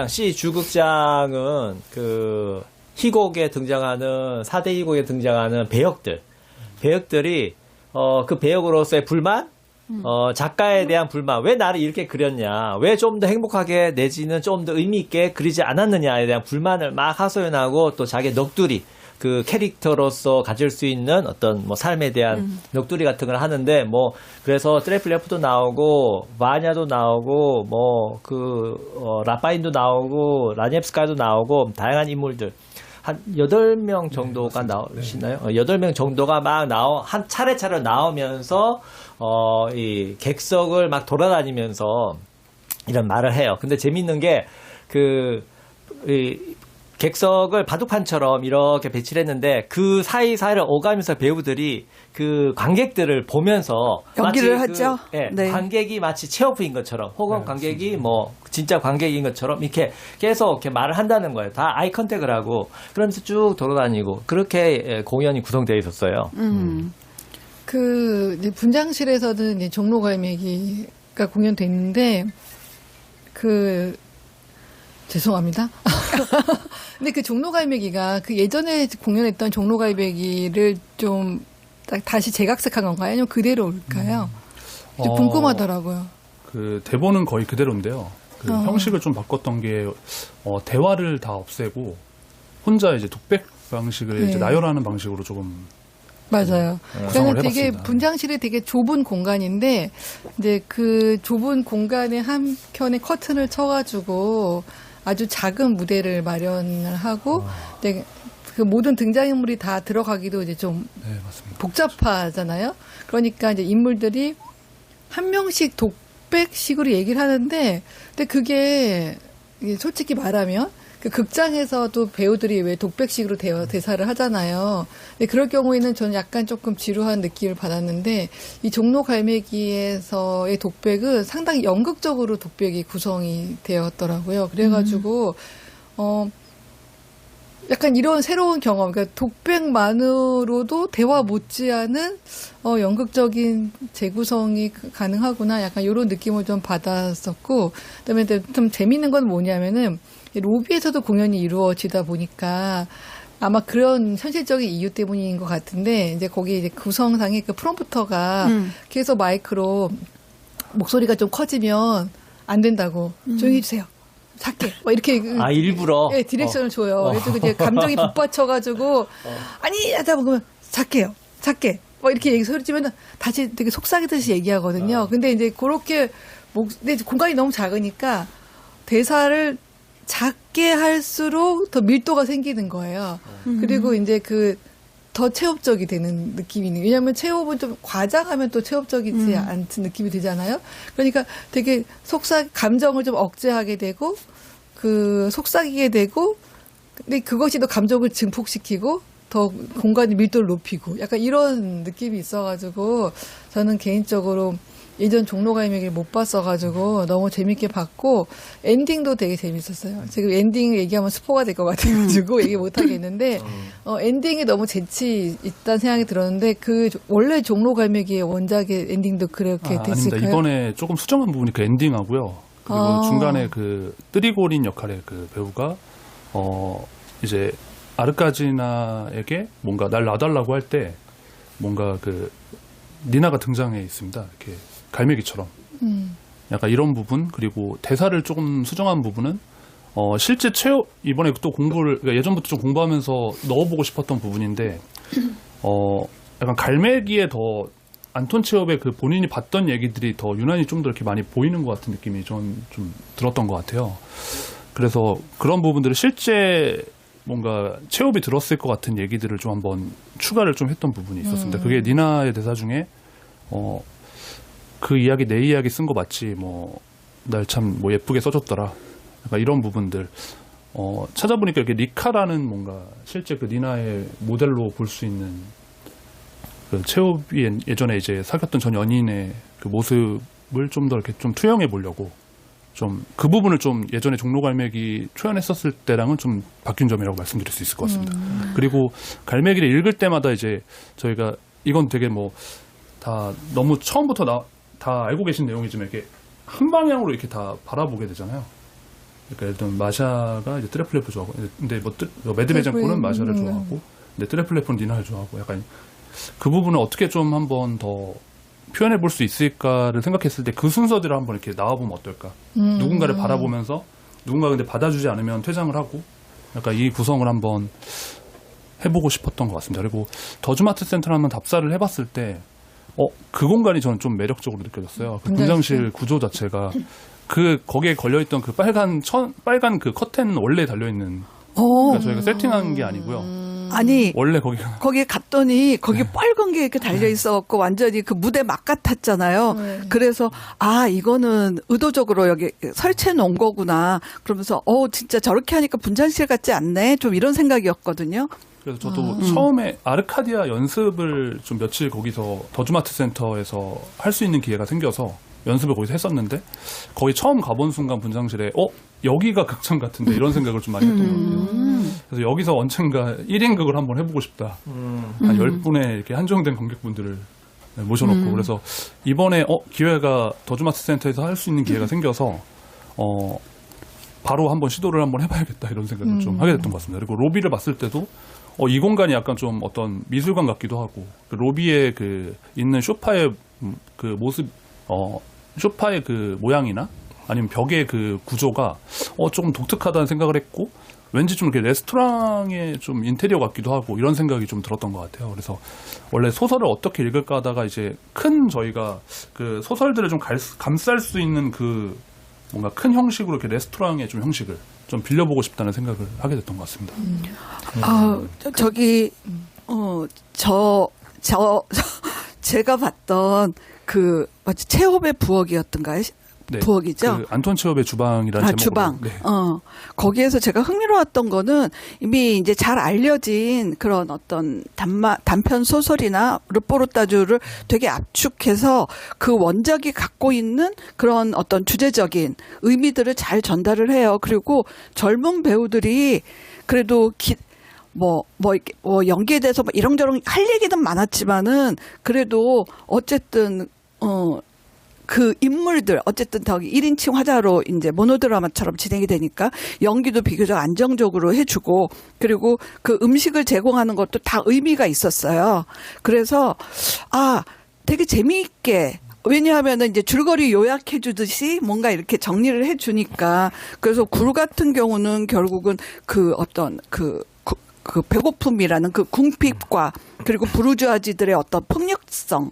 C 주극장은 그 희곡에 등장하는, 4대 희곡에 등장하는 배역들이 그 배역으로서의 불만, 작가에 대한 불만, 왜 나를 이렇게 그렸냐, 왜 좀 더 행복하게 내지는 좀 더 의미 있게 그리지 않았느냐에 대한 불만을 막 하소연하고, 또 자기 넋두리, 그 캐릭터로서 가질 수 있는 어떤 뭐 삶에 대한 넋두리 같은 걸 하는데, 그래서 트레플레프도 나오고 바냐도 나오고 라파인도 나오고 라니옙스카도 나오고 다양한 인물들 한 8명 정도가 나오시나요? 8명 정도가 막 한 차례차례 나오면서 이 객석을 막 돌아다니면서 이런 말을 해요. 근데 재밌는 게 객석을 바둑판처럼 이렇게 배치를 했는데 그 사이사이를 오가면서 배우들이 그 관객들을 보면서 연기를 마치 하죠? 예, 네. 관객이 마치 체오프인 것처럼 혹은 관객이 뭐 진짜 관객인 것처럼 이렇게 계속 이렇게 말을 한다는 거예요. 다 아이 컨택을 하고 그러면서 쭉 돌아다니고 그렇게 예, 공연이 구성되어 있었어요. 그 이제 분장실에서는 이제 종로갈매기가 공연됐는데 그 죄송합니다. 근데 그 종로갈매기가 그 예전에 공연했던 종로갈매기를 좀 다시 재각색한 건가요? 아니면 그대로일까요? 좀 궁금하더라고요. 그 대본은 거의 그대로인데요. 그 형식을 좀 바꿨던 게 대화를 다 없애고 혼자 이제 독백 방식을 네. 이제 나열하는 방식으로 조금 맞아요. 구성을 그러니까 되게 해봤습니다. 분장실이 되게 좁은 공간인데 이제 그 좁은 공간에 한 켠에 커튼을 쳐가지고 아주 작은 무대를 마련을 하고 이제 그 모든 등장인물이 다 들어가기도 이제 좀 네 맞습니다. 복잡하잖아요. 그러니까 이제 인물들이 한 명씩 독백식으로 얘기를 하는데, 근데 그게 이게 솔직히 말하면 그 극장에서도 배우들이 왜 독백식으로 대사를 하잖아요. 근데 그럴 경우에는 저는 약간 조금 지루한 느낌을 받았는데 이 종로 갈매기에서의 독백은 상당히 연극적으로 독백이 구성이 되었더라고요. 그래가지고 약간 이런 새로운 경험, 그러니까 독백만으로도 대화 못지않은 연극적인 재구성이 가능하구나, 약간 이런 느낌을 좀 받았었고, 그다음에 좀 재밌는 건 뭐냐면은 로비에서도 공연이 이루어지다 보니까 아마 그런 현실적인 이유 때문인 것 같은데, 이제 거기 이제 구성상의 그 프롬프터가 계속 마이크로 목소리가 좀 커지면 안 된다고 조용히 해주세요. 작게 뭐 이렇게 아 일부러 네, 디렉션을 줘요. 그래서 이제 감정이 북받쳐가지고 아니 하다 보면 작게요, 작게 뭐 이렇게 소리 지면 다시 되게 속삭이듯이 얘기하거든요. 근데 이제 그렇게 근데 공간이 너무 작으니까 대사를 작게 할수록 더 밀도가 생기는 거예요. 그리고 이제 더 체업적이 되는 느낌이 있는. 왜냐하면 체업은 좀 과장하면 또 체업적이지 않은 느낌이 들잖아요. 그러니까 되게 감정을 좀 억제하게 되고, 속삭이게 되고, 근데 그것이 또 감정을 증폭시키고, 더 공간의 밀도를 높이고, 약간 이런 느낌이 있어가지고, 저는 개인적으로 예전 종로갈매기를 못 봤어가지고 너무 재밌게 봤고 엔딩도 되게 재밌었어요. 지금 엔딩 얘기하면 스포가 될 것 같아가지고 얘기 못 하겠는데 엔딩이 너무 재치 있다는 생각이 들었는데 원래 종로갈매기의 원작의 엔딩도 그렇게 됐을까요? 아닙니다. 이번에 조금 수정한 부분이 그 엔딩하고요. 그리고 중간에 그 뜨리고린 역할의 그 배우가 이제 아르카지나에게 뭔가 날 놔달라고 할 때 뭔가 니나가 등장해 있습니다. 이렇게 갈매기처럼. 약간 이런 부분, 그리고 대사를 조금 수정한 부분은, 실제 이번에 또 그러니까 예전부터 좀 공부하면서 넣어보고 싶었던 부분인데, 약간 갈매기에 더, 안톤 체홉의 본인이 봤던 얘기들이 더 유난히 좀 더 이렇게 많이 보이는 것 같은 느낌이 좀 들었던 것 같아요. 그래서 그런 부분들을 실제 뭔가 체홉이 들었을 것 같은 얘기들을 좀 한번 추가를 좀 했던 부분이 있었습니다. 그게 니나의 대사 중에, 그 이야기 내 이야기 쓴 거 맞지 날 참 예쁘게 써줬더라, 약간 이런 부분들 찾아보니까 이렇게 리카라는 뭔가 실제 니나의 모델로 볼 수 있는 체홉이 예전에 이제 사귀었던 전 연인의 그 모습을 좀 더 이렇게 좀 투영해 보려고 좀 그 부분을 좀 예전에 종로갈매기 초연했었을 때랑은 좀 바뀐 점이라고 말씀드릴 수 있을 것 같습니다. 그리고 갈매기를 읽을 때마다 이제 저희가 이건 되게 다 너무 처음부터 다 알고 계신 내용이지만 이렇게 한 방향으로 이렇게 다 바라보게 되잖아요. 그러니까 예를 들면 마샤가 이제 트레플레프 좋아하고, 근데 매드베젠코는 마샤를 좋아하고, 근데 트레플레프는 니나를 좋아하고, 약간 그 부분을 어떻게 좀 한번 더 표현해 볼 수 있을까를 생각했을 때 그 순서대로 한번 이렇게 나와보면 어떨까? 누군가를 바라보면서 누군가 근데 받아주지 않으면 퇴장을 하고, 약간 이 구성을 한번 해보고 싶었던 것 같습니다. 그리고 더즈마트 센터를 한번 답사를 해봤을 때 그 공간이 저는 좀 매력적으로 느껴졌어요. 그 분장실 구조 자체가 거기에 걸려있던 빨간 그 커튼은 원래 달려있는, 그러니까 저희가 세팅한 게 아니고요. 아니 원래 거기가 거기에 갔더니 거기 빨간 게 이렇게 달려 있어갖고 완전히 그 무대 막 같았잖아요. 네. 그래서 이거는 의도적으로 여기 설치해 놓은 거구나. 그러면서 진짜 저렇게 하니까 분장실 같지 않네. 좀 이런 생각이었거든요. 그래서 저도 처음에 아르카디아 연습을 좀 며칠 거기서 더주마트 센터에서 할 수 있는 기회가 생겨서 연습을 거기서 했었는데 거기 처음 가본 순간 분장실에 여기가 극장 같은데 이런 생각을 좀 많이 했던 것 같아요. 그래서 여기서 언젠가 1인극을 한번 해보고 싶다. 한 10분의 이렇게 한정된 관객분들을 모셔놓고 그래서 이번에 기회가 더주마트 센터에서 할 수 있는 기회가 생겨서 바로 한번 시도를 한번 해봐야겠다 이런 생각을 좀 하게 됐던 것 같습니다. 그리고 로비를 봤을 때도 이 공간이 약간 좀 어떤 미술관 같기도 하고 그 로비에 그 있는 소파의 그 모습 소파의 그 모양이나 아니면 벽의 그 구조가 조금 독특하다는 생각을 했고 왠지 좀 이렇게 레스토랑의 좀 인테리어 같기도 하고 이런 생각이 좀 들었던 것 같아요. 그래서 원래 소설을 어떻게 읽을까 하다가 이제 큰 저희가 그 소설들을 좀 감쌀 수 있는 그 뭔가 큰 형식으로 이렇게 레스토랑의 좀 형식을 좀 빌려보고 싶다는 생각을 하게 됐던 것 같습니다. 제가 봤던 그 체홉의 부엌이었던가요? 네, 부엌이죠. 그 안톤 체홉의 주방이라는 제목으로. 주방. 네. 거기에서 제가 흥미로웠던 거는 이미 이제 잘 알려진 그런 어떤 단편 소설이나 르포르타주를 되게 압축해서 그 원작이 갖고 있는 그런 어떤 주제적인 의미들을 잘 전달을 해요. 그리고 젊은 배우들이 그래도 연기에 대해서 이런저런 할 얘기는 많았지만은 그래도 어쨌든 그 인물들 어쨌든 더 1인칭 화자로 이제 모노드라마처럼 진행이 되니까 연기도 비교적 안정적으로 해주고 그리고 그 음식을 제공하는 것도 다 의미가 있었어요. 그래서 되게 재미있게 왜냐하면은 이제 줄거리 요약해 주듯이 뭔가 이렇게 정리를 해 주니까 그래서 굴 같은 경우는 결국은 그 어떤 그 배고픔이라는 그 궁핍과 그리고 부르주아지들의 어떤 폭력성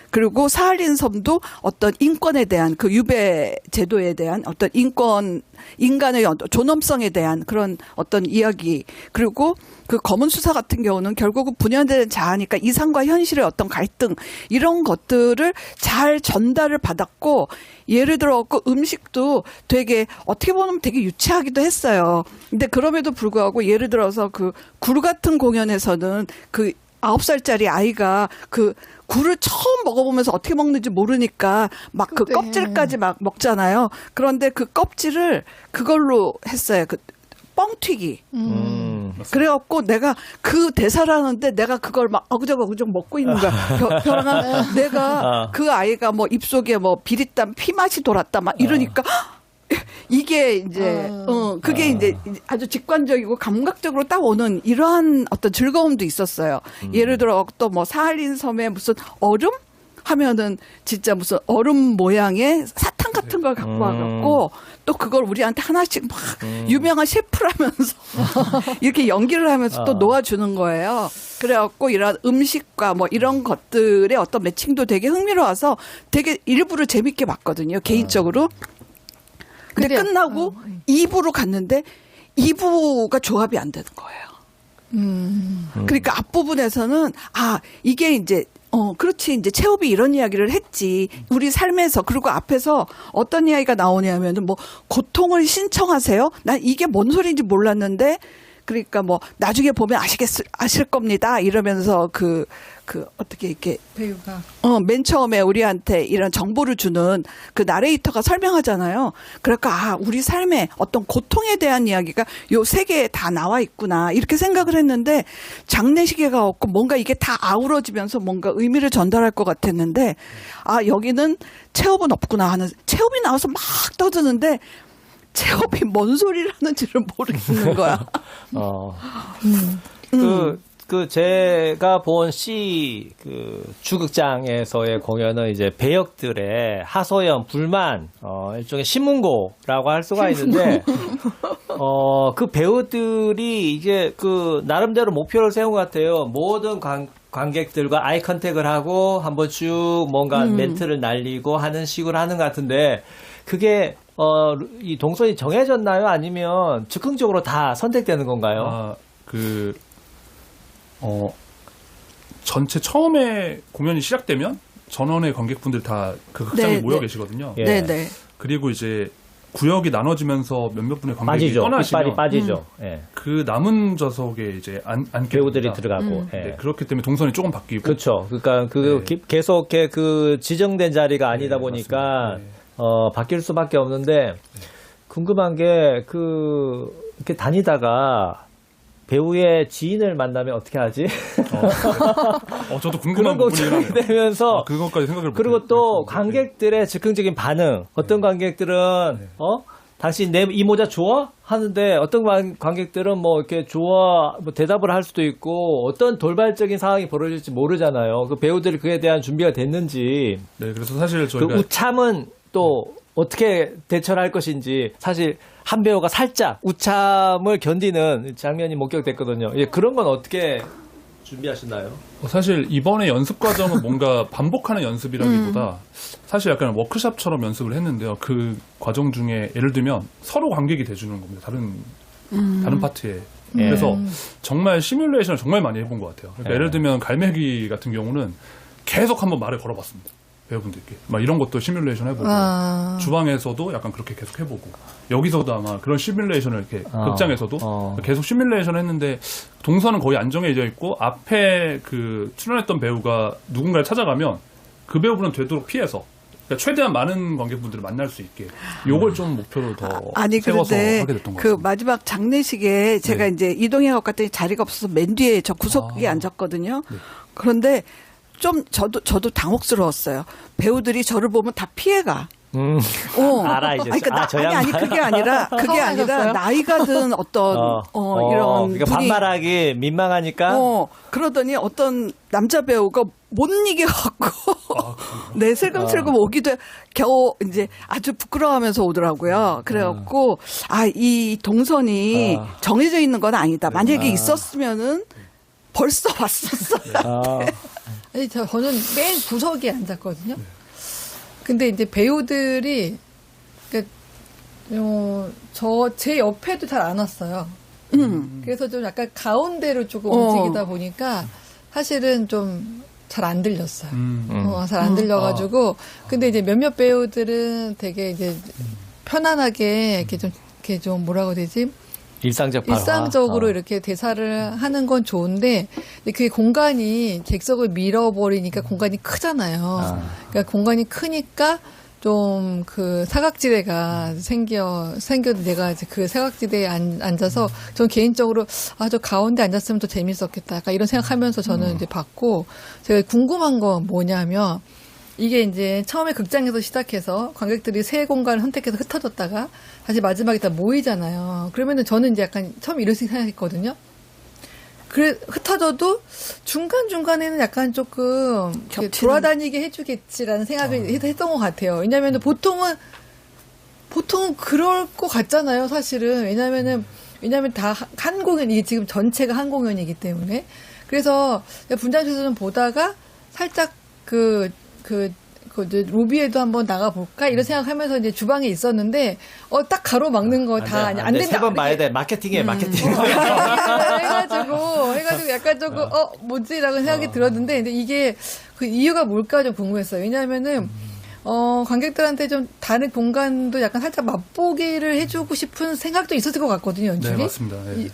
그리고 사할린 섬도 어떤 인권에 대한 그 유배 제도에 대한 어떤 인간의 존엄성에 대한 그런 어떤 이야기 그리고 그 검은 수사 같은 경우는 결국은 분열된 자아니까 이상과 현실의 어떤 갈등 이런 것들을 잘 전달을 받았고 예를 들어 그 음식도 되게 어떻게 보면 되게 유치하기도 했어요. 근데 그럼에도 불구하고 예를 들어서 그 굴 같은 공연에서는 그 9살짜리 아이가 그 굴을 처음 먹어보면서 어떻게 먹는지 모르니까 막 그 껍질까지 막 먹잖아요. 그런데 그 껍질을 그걸로 했어요. 그 뻥튀기. 그래갖고 내가 그 대사를 하는데 내가 그걸 막 어그저그저그 먹고 있는 거야. 벼랑아 내가 그 아이가 뭐 입속에 뭐 비릿한 피 맛이 돌았다 막 이러니까 이게 이제 그게 이제 아주 직관적이고 감각적으로 딱 오는 이러한 어떤 즐거움도 있었어요. 예를 들어 또 뭐 사할린 섬에 무슨 얼음 하면은 진짜 무슨 얼음 모양의 사탕 같은 걸 갖고 와갖고 또 그걸 우리한테 하나씩 막 유명한 셰프라면서 이렇게 연기를 하면서 또 놓아주는 거예요. 그래갖고 이런 음식과 뭐 이런 것들의 어떤 매칭도 되게 흥미로워서 되게 일부를 재밌게 봤거든요. 개인적으로. 근데 끝나고 2부로 갔는데 2부가 조합이 안 되는 거예요. 그러니까 앞부분에서는 이게 이제 그렇지 이제 체홉이 이런 이야기를 했지 우리 삶에서 그리고 앞에서 어떤 이야기가 나오냐면은 뭐 고통을 신청하세요. 난 이게 뭔 소리인지 몰랐는데 그러니까 뭐 나중에 보면 아실 겁니다. 이러면서 그 어떻게 이렇게 배우가 맨 처음에 우리한테 이런 정보를 주는 그 나레이터가 설명하잖아요. 그러니까 우리 삶의 어떤 고통에 대한 이야기가 요 세 개에 다 나와 있구나 이렇게 생각을 했는데 장례식에가 없고 뭔가 이게 다 아우러지면서 뭔가 의미를 전달할 것 같았는데 여기는 체홉은 없구나 하는 체홉이 나와서 막 떠드는데 체홉이 뭔 소리를 하는지를 모르겠는 거야. 제가 본 주극장에서의 공연은 이제 배역들의 하소연, 불만, 일종의 신문고라고 할 수가 있는데, 그 배우들이 이제 나름대로 목표를 세운 것 같아요. 모든 관객들과 아이 컨택을 하고 한번 쭉 뭔가 멘트를 날리고 하는 식으로 하는 것 같은데, 그게 이 동선이 정해졌나요? 아니면 즉흥적으로 다 선택되는 건가요? 전체 처음에 공연이 시작되면 전원의 관객분들 다 그 극장에 네, 모여 네. 계시거든요. 예. 네네. 그리고 이제 구역이 나눠지면서 몇몇 분의 관객이 빠지죠. 떠나시면 이빨이 빠지죠. 예. 그 남은 좌석에 이제 앉게 배우들이 됩니다. 들어가고. 예. 네, 그렇기 때문에 동선이 조금 바뀌고 그렇죠. 그러니까 그 네. 계속 이렇게 그 지정된 자리가 아니다 네, 보니까 맞습니다. 네. 바뀔 수밖에 없는데 궁금한 게 이렇게 다니다가 배우의 지인을 만나면 어떻게 하지? 저도 그런 궁금한 부분이긴 걱정이 하네요. 되면서 그것까지 생각을 그리고 못했- 또 못했는데. 관객들의 즉흥적인 반응. 어떤 관객들은 당신 내 이 모자 좋아? 하는데 어떤 관객들은 뭐 이렇게 좋아 뭐 대답을 할 수도 있고 어떤 돌발적인 상황이 벌어질지 모르잖아요. 그 배우들이 그에 대한 준비가 됐는지 네, 그래서 사실 그 저희가 우참은 또 어떻게 대처를 할 것인지 사실 한 배우가 살짝 우참을 견디는 장면이 목격됐거든요. 예, 그런 건 어떻게 준비하셨나요? 사실 이번에 연습 과정은 뭔가 반복하는 연습이라기보다 사실 약간 워크숍처럼 연습을 했는데요. 그 과정 중에 예를 들면 서로 관객이 돼주는 겁니다. 다른 파트에. 그래서 정말 시뮬레이션을 정말 많이 해본 것 같아요. 그러니까 예. 예를 들면 갈매기 같은 경우는 계속 한번 말을 걸어봤습니다. 배우분들께. 막 이런 것도 시뮬레이션 해보고 주방에서도 약간 그렇게 계속 해보고 여기서도 아마 그런 시뮬레이션을 이렇게 극장에서도 계속 시뮬레이션을 했는데 동선은 거의 안정해져 있고 앞에 그 출연했던 배우가 누군가를 찾아가면 그 배우분은 되도록 피해서 그러니까 최대한 많은 관객분들을 만날 수 있게 요걸 좀 목표로 더 아니 세워서 그런데 하게 됐던 것 그 같습니다. 마지막 장례식에 제가 네. 이제 이동해갖고 갔더니 자리가 없어서 맨 뒤에 저 구석에 앉았거든요. 그런데 좀 저도 당혹스러웠어요. 배우들이 저를 보면 다 피해가. 알아, 이제. 그러니까 저 아니 양반. 그게 아니라 서운하셨어요? 나이가 든 어떤 이런 그러니까 분이 반말하기 민망하니까 그러더니 어떤 남자 배우가 못 이겨갖고 네 슬금슬금 오기도 겨우 이제 아주 부끄러워하면서 오더라고요. 그래갖고 이 동선이 정해져 있는 건 아니다. 만약에 있었으면은 벌써 왔었어. 아니, 저는 맨 구석에 앉았거든요. 근데 이제 배우들이, 제 옆에도 잘 안 왔어요. 그래서 좀 약간 가운데로 조금 움직이다 보니까 사실은 좀 잘 안 들렸어요. 잘 안 들려가지고. 근데 이제 몇몇 배우들은 되게 이제 편안하게 이렇게 좀 뭐라고 해야 되지? 일상적 발화. 일상적으로 이렇게 대사를 하는 건 좋은데 그 공간이 객석을 밀어버리니까 공간이 크잖아요. 그러니까 공간이 크니까 좀 그 사각지대가 생겨도 내가 이제 그 사각지대에 앉아서 전 개인적으로 저 가운데 앉았으면 더 재밌었겠다. 약간 이런 생각하면서 저는 이제 봤고 제가 궁금한 건 뭐냐면 이게 이제 처음에 극장에서 시작해서 관객들이 세 공간을 선택해서 흩어졌다가 다시 마지막에 다 모이잖아요. 그러면은 저는 이제 약간 처음 이런 생각했거든요. 그래, 흩어져도 중간중간에는 약간 조금 이렇게 돌아다니게 해주겠지라는 생각을 했던 것 같아요. 왜냐면은 보통은 그럴 것 같잖아요, 사실은. 왜냐면 다 한 공연, 이게 지금 전체가 한 공연이기 때문에. 그래서 분장실에서는 보다가 살짝 로비에도 한번 나가볼까? 이런 생각하면서 이제 주방에 있었는데, 딱 가로막는 거 다 안 된다. 세번 봐야 돼. 마케팅이에요, 마케팅. 해가지고 약간 조금, 뭐지라고 생각이 들었는데, 근데 이게 그 이유가 뭘까 좀 궁금했어요. 왜냐하면은, 관객들한테 좀 다른 공간도 약간 살짝 맛보기를 해주고 싶은 생각도 있었을 것 같거든요, 연출이. 네, 맞습니다. 네.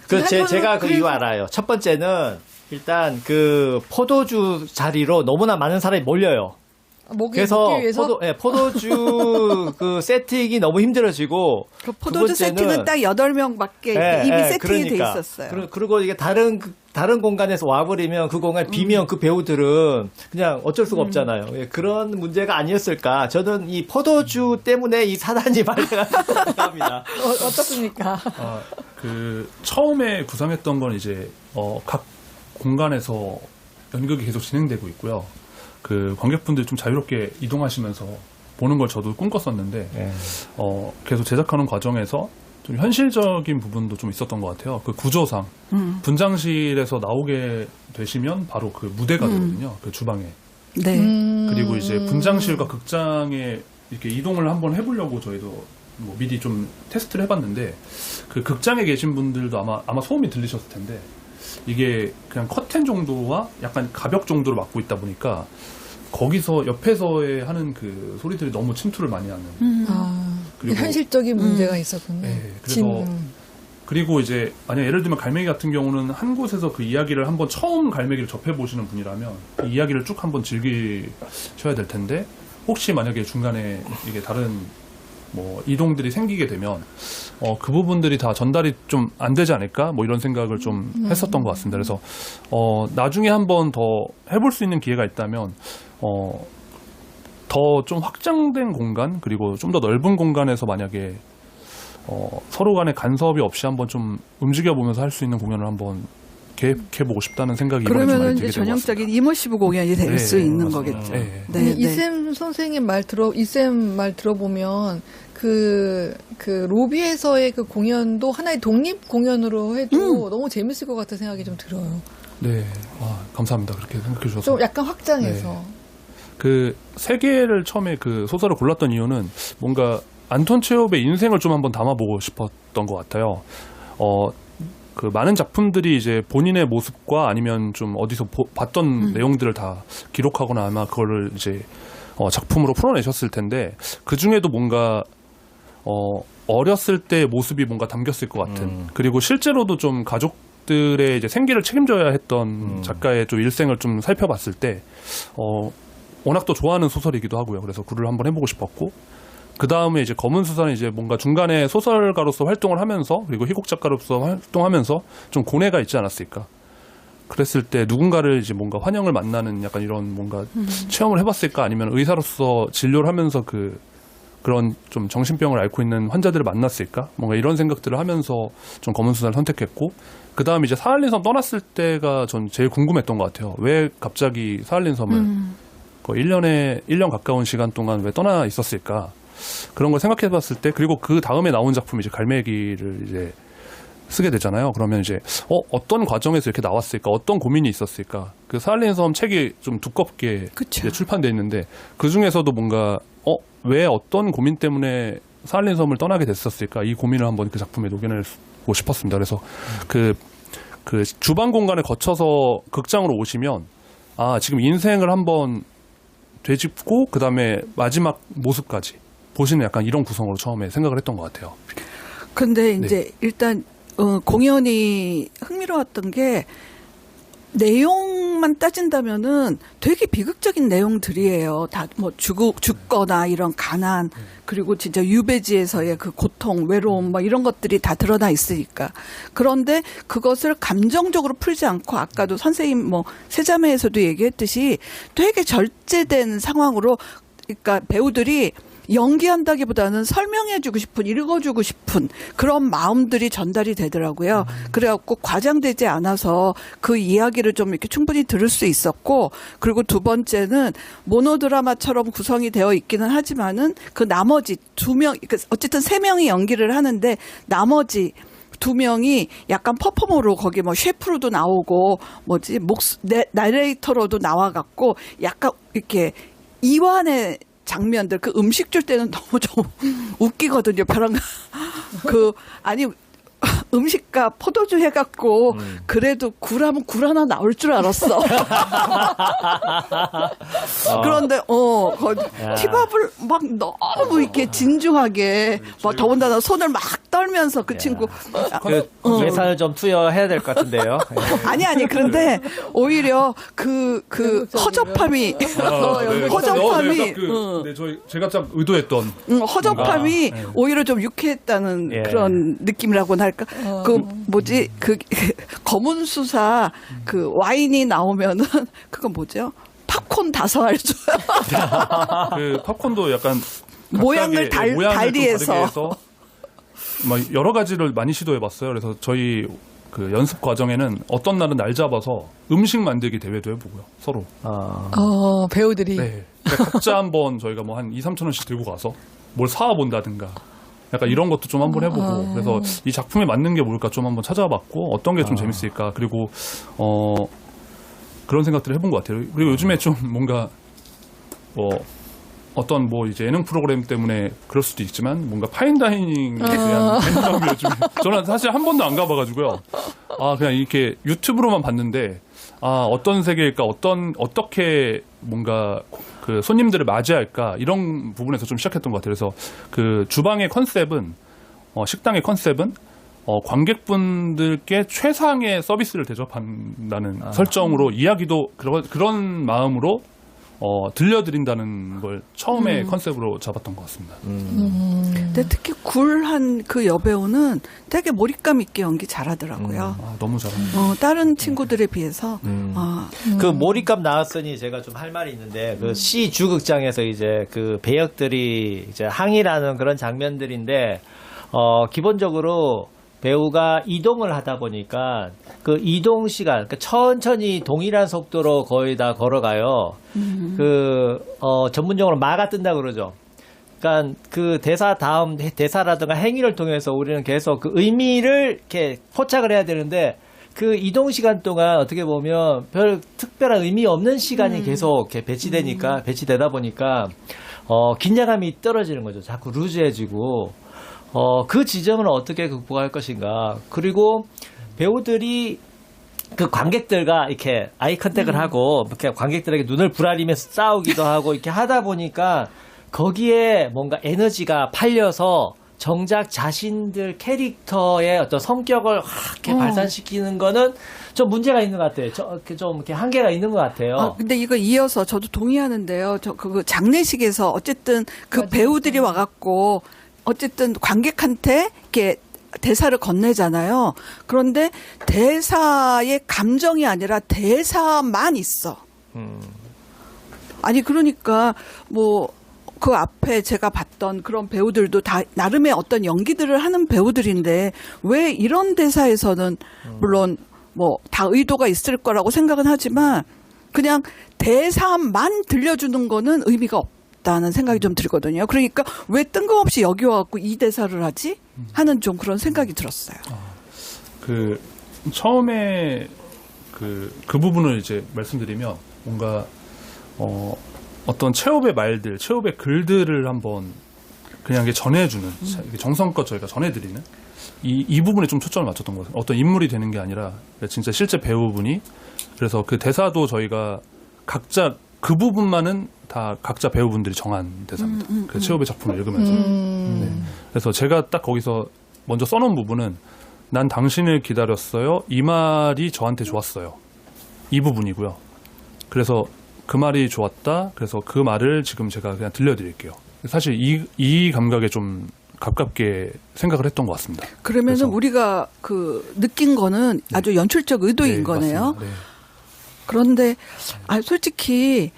제가 그 이유 알아요. 첫 번째는 일단 그 포도주 자리로 너무나 많은 사람이 몰려요. 그래서 먹기 위해서? 포도주 그 세팅이 너무 힘들어지고 그 포도주 세팅은 딱 8명밖에 이미 세팅이 돼 있었어요. 그리고 이게 다른 공간에서 와버리면 그 공간 비면 그 배우들은 그냥 어쩔 수가 없잖아요. 예, 그런 문제가 아니었을까. 저는 이 포도주 때문에 이 사단이 발생합니다. 어떻습니까? 그 처음에 구상했던 건 이제 각 공간에서 연극이 계속 진행되고 있고요. 그 관객분들이 좀 자유롭게 이동하시면서 보는 걸 저도 꿈꿨었는데 계속 제작하는 과정에서 좀 현실적인 부분도 좀 있었던 것 같아요. 그 구조상 분장실에서 나오게 되시면 바로 그 무대가 되거든요. 그 주방에. 네. 그리고 이제 분장실과 극장에 이렇게 이동을 한번 해보려고 저희도 뭐 미리 좀 테스트를 해봤는데 그 극장에 계신 분들도 아마 소음이 들리셨을 텐데 이게 그냥 커튼 정도와 약간 가벽 정도로 막고 있다 보니까 거기서 옆에서의 하는 그 소리들이 너무 침투를 많이 하는. 그리고 현실적인 문제가 있었군요. 네, 그래서 그리고 이제 만약 예를 들면 갈매기 같은 경우는 한 곳에서 그 이야기를 한번 처음 갈매기를 접해 보시는 분이라면 그 이야기를 쭉 한번 즐기셔야 될 텐데 혹시 만약에 중간에 이게 다른 뭐 이동들이 생기게 되면 그 부분들이 다 전달이 좀 안 되지 않을까 뭐 이런 생각을 좀 했었던 것 같습니다. 그래서 나중에 한번 더 해볼 수 있는 기회가 있다면 더 좀 확장된 공간 그리고 좀 더 넓은 공간에서 만약에 서로 간의 간섭이 없이 한번 좀 움직여보면서 할 수 있는 공연을 한번 계획해보고 싶다는 생각이 이번에 좀 많이 그러면 들게 이제 된 것 같습니다. 전형적인 이머시브 공연이 될 네, 수 있는 맞습니다. 거겠죠. 네. 네, 네. 이쌤 선생님 이쌤 말 들어보면 그 로비에서의 그 공연도 하나의 독립 공연으로 해도 너무 재밌을 것 같은 생각이 좀 들어요. 네, 감사합니다. 그렇게 생각해 주셔서. 좀 약간 확장해서. 네. 그 세 개를 처음에 그 소설을 골랐던 이유는 뭔가 안톤 체홉의 인생을 좀 한번 담아보고 싶었던 것 같아요. 그 많은 작품들이 이제 본인의 모습과 아니면 좀 어디서 봤던 내용들을 다 기록하거나 아마 그거를 이제 작품으로 풀어내셨을 텐데 그 중에도 뭔가 어렸을 때 모습이 뭔가 담겼을 것 같은 그리고 실제로도 좀 가족들의 이제 생계를 책임져야 했던 작가의 좀 일생을 좀 살펴봤을 때 워낙 또 좋아하는 소설이기도 하고요. 그래서 글을 한번 해보고 싶었고 그 다음에 이제 검은 수사는 이제 뭔가 중간에 소설가로서 활동을 하면서 그리고 희곡 작가로서 활동하면서 좀 고뇌가 있지 않았을까. 그랬을 때 누군가를 이제 뭔가 환영을 만나는 약간 이런 뭔가 체험을 해봤을까 아니면 의사로서 진료를 하면서 그런 좀 정신병을 앓고 있는 환자들을 만났을까 뭔가 이런 생각들을 하면서 좀 검은 수사를 선택했고 그 다음에 이제 사할린 섬 떠났을 때가 전 제일 궁금했던 것 같아요. 왜 갑자기 사할린 섬을 거의 1년 가까운 시간 동안 왜 떠나 있었을까? 그런 걸 생각해 봤을 때, 그리고 그 다음에 나온 작품이 이제 갈매기를 이제 쓰게 되잖아요. 그러면 이제, 어떤 과정에서 이렇게 나왔을까? 어떤 고민이 있었을까? 그 사할린 섬 책이 좀 두껍게 이제 출판되어 있는데, 그 중에서도 뭔가, 왜 어떤 고민 때문에 사할린 섬을 떠나게 됐었을까? 이 고민을 한번 그 작품에 녹여내고 싶었습니다. 그래서 그 주방 공간을 거쳐서 극장으로 오시면, 지금 인생을 한번 되짚고 그 다음에 마지막 모습까지 보시는 약간 이런 구성으로 처음에 생각을 했던 것 같아요. 근데 이제 일단 공연이 흥미로웠던 게 내용만 따진다면은 되게 비극적인 내용들이에요. 다 뭐 죽거나 이런 가난 그리고 진짜 유배지에서의 그 고통, 외로움 뭐 이런 것들이 다 드러나 있으니까. 그런데 그것을 감정적으로 풀지 않고 아까도 선생님 뭐 세자매에서도 얘기했듯이 되게 절제된 상황으로 그러니까 배우들이 연기한다기보다는 설명해주고 싶은, 읽어주고 싶은 그런 마음들이 전달이 되더라고요. 그래갖고 과장되지 않아서 그 이야기를 좀 이렇게 충분히 들을 수 있었고, 그리고 두 번째는 모노드라마처럼 구성이 되어 있기는 하지만은 그 나머지 두 명, 어쨌든 세 명이 연기를 하는데 나머지 두 명이 약간 퍼포머로 거기 뭐 셰프로도 나오고 나레이터로도 나와갖고 약간 이렇게 이완의 장면들 그 음식 줄 때는 너무 좀 웃기거든요. 벼랑 아니 음식과 포도주 해갖고 그래도 굴하면 굴 하나 나올 줄 알았어. 그런데 티밥을 막 너무 이렇게 진중하게 막 더군다나 손을 막 떨면서 그 친구 예산을 좀 투여해야 될 것 같은데요. 아니 그런데 오히려 그 허접함이 허접함이 제가 딱 의도했던 허접함이 오히려 좀 유쾌했다는 그런 느낌이라고나 할까. 검은 수사 그 와인이 나오면은 그건 뭐죠? 팝콘 5알 줘요. 그 팝콘도 약간 모양을 달리해서 막 여러 가지를 많이 시도해봤어요. 그래서 저희 그 연습 과정에는 어떤 날은 날 잡아서 음식 만들기 대회도 해보고요. 서로. 배우들이. 네. 각자 한번 저희가 뭐 한 2-3천 원씩 들고 가서 뭘 사와본다든가. 약간 이런 것도 좀 한번 해보고 그래서 이 작품에 맞는 게 뭘까 좀 한번 찾아봤고 어떤 게 좀 재밌을까 그리고 그런 생각들을 해본 것 같아요. 그리고 요즘에 좀 뭔가 어떤 뭐 이제 예능 프로그램 때문에 그럴 수도 있지만 뭔가 파인다이닝에 대한 생각이 요즘 저는 사실 한 번도 안 가봐가지고요. 그냥 이렇게 유튜브로만 봤는데 어떤 세계일까 어떻게 뭔가 그 손님들을 맞이할까 이런 부분에서 좀 시작했던 것 같아요. 그래서 그 주방의 컨셉은 식당의 컨셉은 관객분들께 최상의 서비스를 대접한다는 설정으로 이야기도 그런 마음으로 들려드린다는 걸 처음에 컨셉으로 잡았던 것 같습니다. 근데 특히 굴한 그 여배우는 되게 몰입감 있게 연기 잘하더라고요. 너무 잘합니다. 다른 친구들에 비해서. 그 몰입감 나왔으니 제가 좀 할 말이 있는데 그 C 주극장에서 이제 그 배역들이 이제 항의라는 그런 장면들인데 기본적으로 배우가 이동을 하다 보니까 그 이동 시간, 그러니까 천천히 동일한 속도로 거의 다 걸어가요. 전문용어로 마가 뜬다 그러죠. 그러니까 그 대사 다음 대사라든가 행위를 통해서 우리는 계속 그 의미를 이렇게 포착을 해야 되는데 그 이동 시간 동안 어떻게 보면 별 특별한 의미 없는 시간이 계속 이렇게 배치되다 보니까 긴장감이 떨어지는 거죠. 자꾸 루즈해지고. 그 지점을 어떻게 극복할 것인가. 그리고 배우들이 그 관객들과 이렇게 아이 컨택을 하고 이렇게 관객들에게 눈을 부라리면서 싸우기도 하고 이렇게 하다 보니까 거기에 뭔가 에너지가 팔려서 정작 자신들 캐릭터의 어떤 성격을 확 이렇게 발산시키는 거는 좀 문제가 있는 것 같아요. 좀 이렇게 한계가 있는 것 같아요. 근데 이거 이어서 저도 동의하는데요. 그 장례식에서 어쨌든 그 배우들이 와갖고 어쨌든 관객한테 이렇게 대사를 건네잖아요. 그런데 대사의 감정이 아니라 대사만 있어. 아니 그러니까 뭐 그 앞에 제가 봤던 그런 배우들도 다 나름의 어떤 연기들을 하는 배우들인데 왜 이런 대사에서는 물론 뭐 다 의도가 있을 거라고 생각은 하지만 그냥 대사만 들려주는 거는 의미가 없다는 생각이 좀 들거든요. 그러니까 왜 뜬금없이 여기 와갖고 이 대사를 하지? 하는 좀 그런 생각이 들었어요. 그 처음에 그 부분을 이제 말씀드리면 뭔가 어떤 체업의 말들, 체업의 글들을 한번 그냥 전해주는 정성껏 저희가 전해드리는 이 부분에 좀 초점을 맞췄던 것 같아요. 어떤 인물이 되는 게 아니라 진짜 실제 배우분이 그래서 그 대사도 저희가 각자 그 부분만은 다 각자 배우분들이 정한 대사입니다. 그 체업의 작품을 읽으면서. 네. 그래서 제가 딱 거기서 먼저 써놓은 부분은 난 당신을 기다렸어요. 이 말이 저한테 좋았어요. 이 부분이고요. 그래서 그 말이 좋았다. 그래서 그 말을 지금 제가 그냥 들려드릴게요. 사실 이 감각에 좀 가깝게 생각을 했던 것 같습니다. 그러면은 그래서, 우리가 그 느낀 거는 아주 연출적 의도인 네, 거네요. 맞습니다. 네. 그런데 솔직히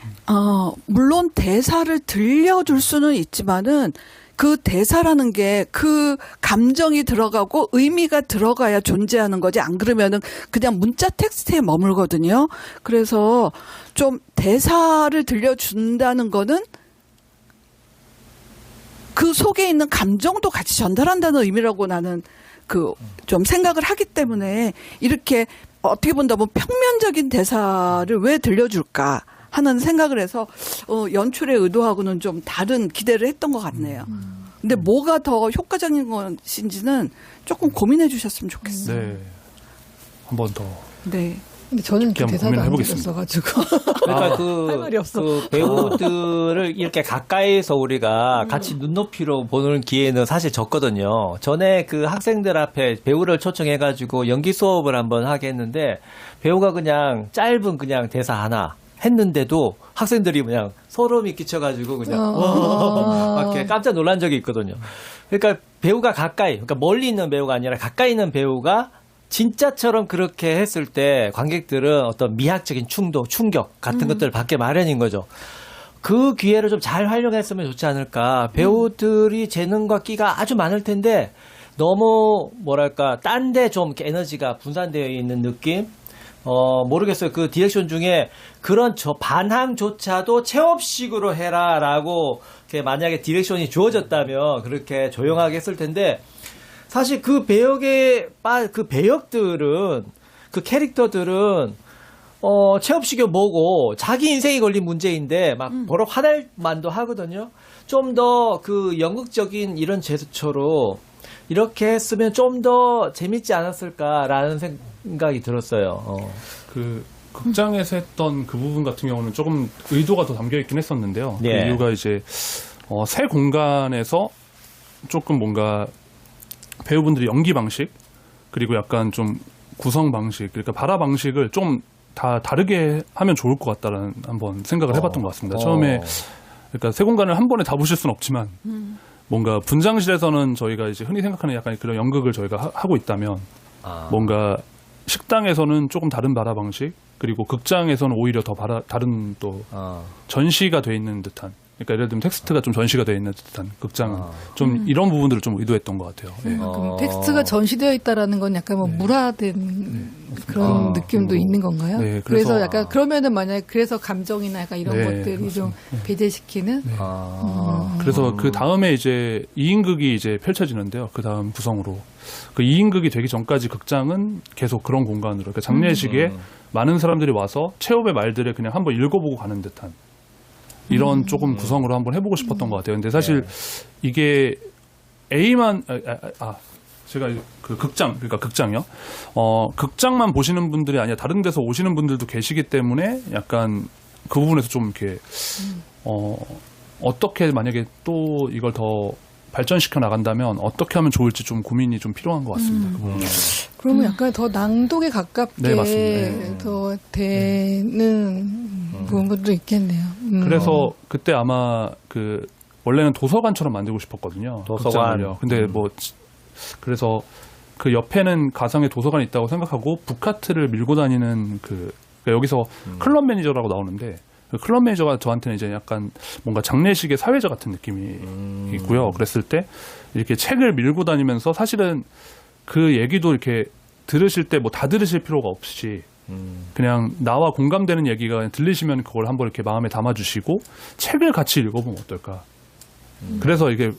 물론 대사를 들려줄 수는 있지만은 그 대사라는 게 그 감정이 들어가고 의미가 들어가야 존재하는 거지. 안 그러면은 그냥 문자 텍스트에 머물거든요. 그래서 좀 대사를 들려준다는 거는 그 속에 있는 감정도 같이 전달한다는 의미라고 나는 그 좀 생각을 하기 때문에 이렇게 어떻게 본다면 평면적인 대사를 왜 들려줄까 하는 생각을 해서 연출의 의도하고는 좀 다른 기대를 했던 것 같네요. 근데 뭐가 더 효과적인 것인지는 조금 고민해 주셨으면 좋겠어요. 네. 한 번 더. 네. 근데 저는 그 한번 대사도 안 고민해보겠습니다. 들었어가지고. 그러니까 할 말이 없어. 그 배우들을 이렇게 가까이서 우리가 같이 눈높이로 보는 기회는 사실 적거든요. 전에 그 학생들 앞에 배우를 초청해가지고 연기 수업을 한번 하게 했는데 배우가 그냥 짧은 그냥 대사 하나 했는데도 학생들이 그냥 소름이 끼쳐가지고 그냥 막 이렇게 깜짝 놀란 적이 있거든요. 그러니까 배우가 가까이, 그러니까 멀리 있는 배우가 아니라 가까이 있는 배우가 진짜처럼 그렇게 했을 때 관객들은 어떤 미학적인 충격 같은 것들을 받게 마련인 거죠. 그 기회를 좀 잘 활용했으면 좋지 않을까. 배우들이 재능과 끼가 아주 많을 텐데 너무 뭐랄까 딴 데 좀 에너지가 분산되어 있는 느낌? 모르겠어요. 그 디렉션 중에 그런 반항조차도 체업식으로 해라라고 만약에 디렉션이 주어졌다면 그렇게 조용하게 했을 텐데 사실 그 배역들은 그 캐릭터들은 체험식이 뭐고 자기 인생이 걸린 문제인데 막 보러 화날 만도 하거든요. 좀 더 그 연극적인 이런 제스처로 이렇게 했으면 좀 더 재밌지 않았을까라는 생각이 들었어요. 그 극장에서 했던 그 부분 같은 경우는 조금 의도가 더 담겨 있긴 했었는데요. 예. 그 이유가 이제 새 공간에서 조금 뭔가 배우분들이 연기 방식 그리고 약간 좀 구성 방식 그러니까 발화 방식을 좀 다 다르게 하면 좋을 것 같다라는 한번 생각을 해봤던 것 같습니다. 처음에 그러니까 새 공간을 한 번에 다 보실 수는 없지만 뭔가 분장실에서는 저희가 이제 흔히 생각하는 약간 그런 연극을 저희가 하고 있다면 뭔가 식당에서는 조금 다른 발화 방식 그리고 극장에서는 오히려 더 다른 또 전시가 돼 있는 듯한 그러니까 예를 들면 텍스트가 좀 전시가 돼 있는 듯한 극장은 좀 이런 부분들을 좀 의도했던 것 같아요. 예. 그럼 텍스트가 전시되어 있다라는 건 약간 뭐 물화된 그런 느낌도 있는 건가요? 네, 그래서 약간 그러면은 만약에 그래서 감정이나 약간 이런 네, 것들이 그렇습니다. 좀 배제시키는 그래서 그 다음에 이제 2인극이 이제 펼쳐지는데요. 그 다음 구성으로. 그 2인극이 되기 전까지 극장은 계속 그런 공간으로. 그러니까 장례식에 많은 사람들이 와서 체홉의 말들을 그냥 한번 읽어보고 가는 듯한 이런 조금 구성으로 한번 해보고 싶었던 것 같아요. 근데 사실 이게 A만, 제가 그 그러니까 극장이요. 극장만 보시는 분들이 아니라 다른 데서 오시는 분들도 계시기 때문에 약간 그 부분에서 좀 이렇게, 어떻게 만약에 또 이걸 더 발전시켜 나간다면 어떻게 하면 좋을지 좀 고민이 좀 필요한 것 같습니다. 그 부분은. 그러면 약간 더 낭독에 가깝게 네, 맞습니다. 더 되는 부분도 있겠네요. 그래서 그때 아마 그 원래는 도서관처럼 만들고 싶었거든요. 도서관. 극장을요. 근데 뭐 그래서 그 옆에는 가상의 도서관이 있다고 생각하고 북카트를 밀고 다니는 그러니까 여기서 클럽 매니저라고 나오는데 그 클럽 매니저가 저한테는 이제 약간 뭔가 장례식의 사회자 같은 느낌이 있고요. 그랬을 때 이렇게 책을 밀고 다니면서 사실은 그 얘기도 이렇게 들으실 때 뭐 다 들으실 필요가 없이 그냥 나와 공감되는 얘기가 그냥 들리시면 그걸 한번 이렇게 마음에 담아주시고 책을 같이 읽어보면 어떨까. 그래서 이게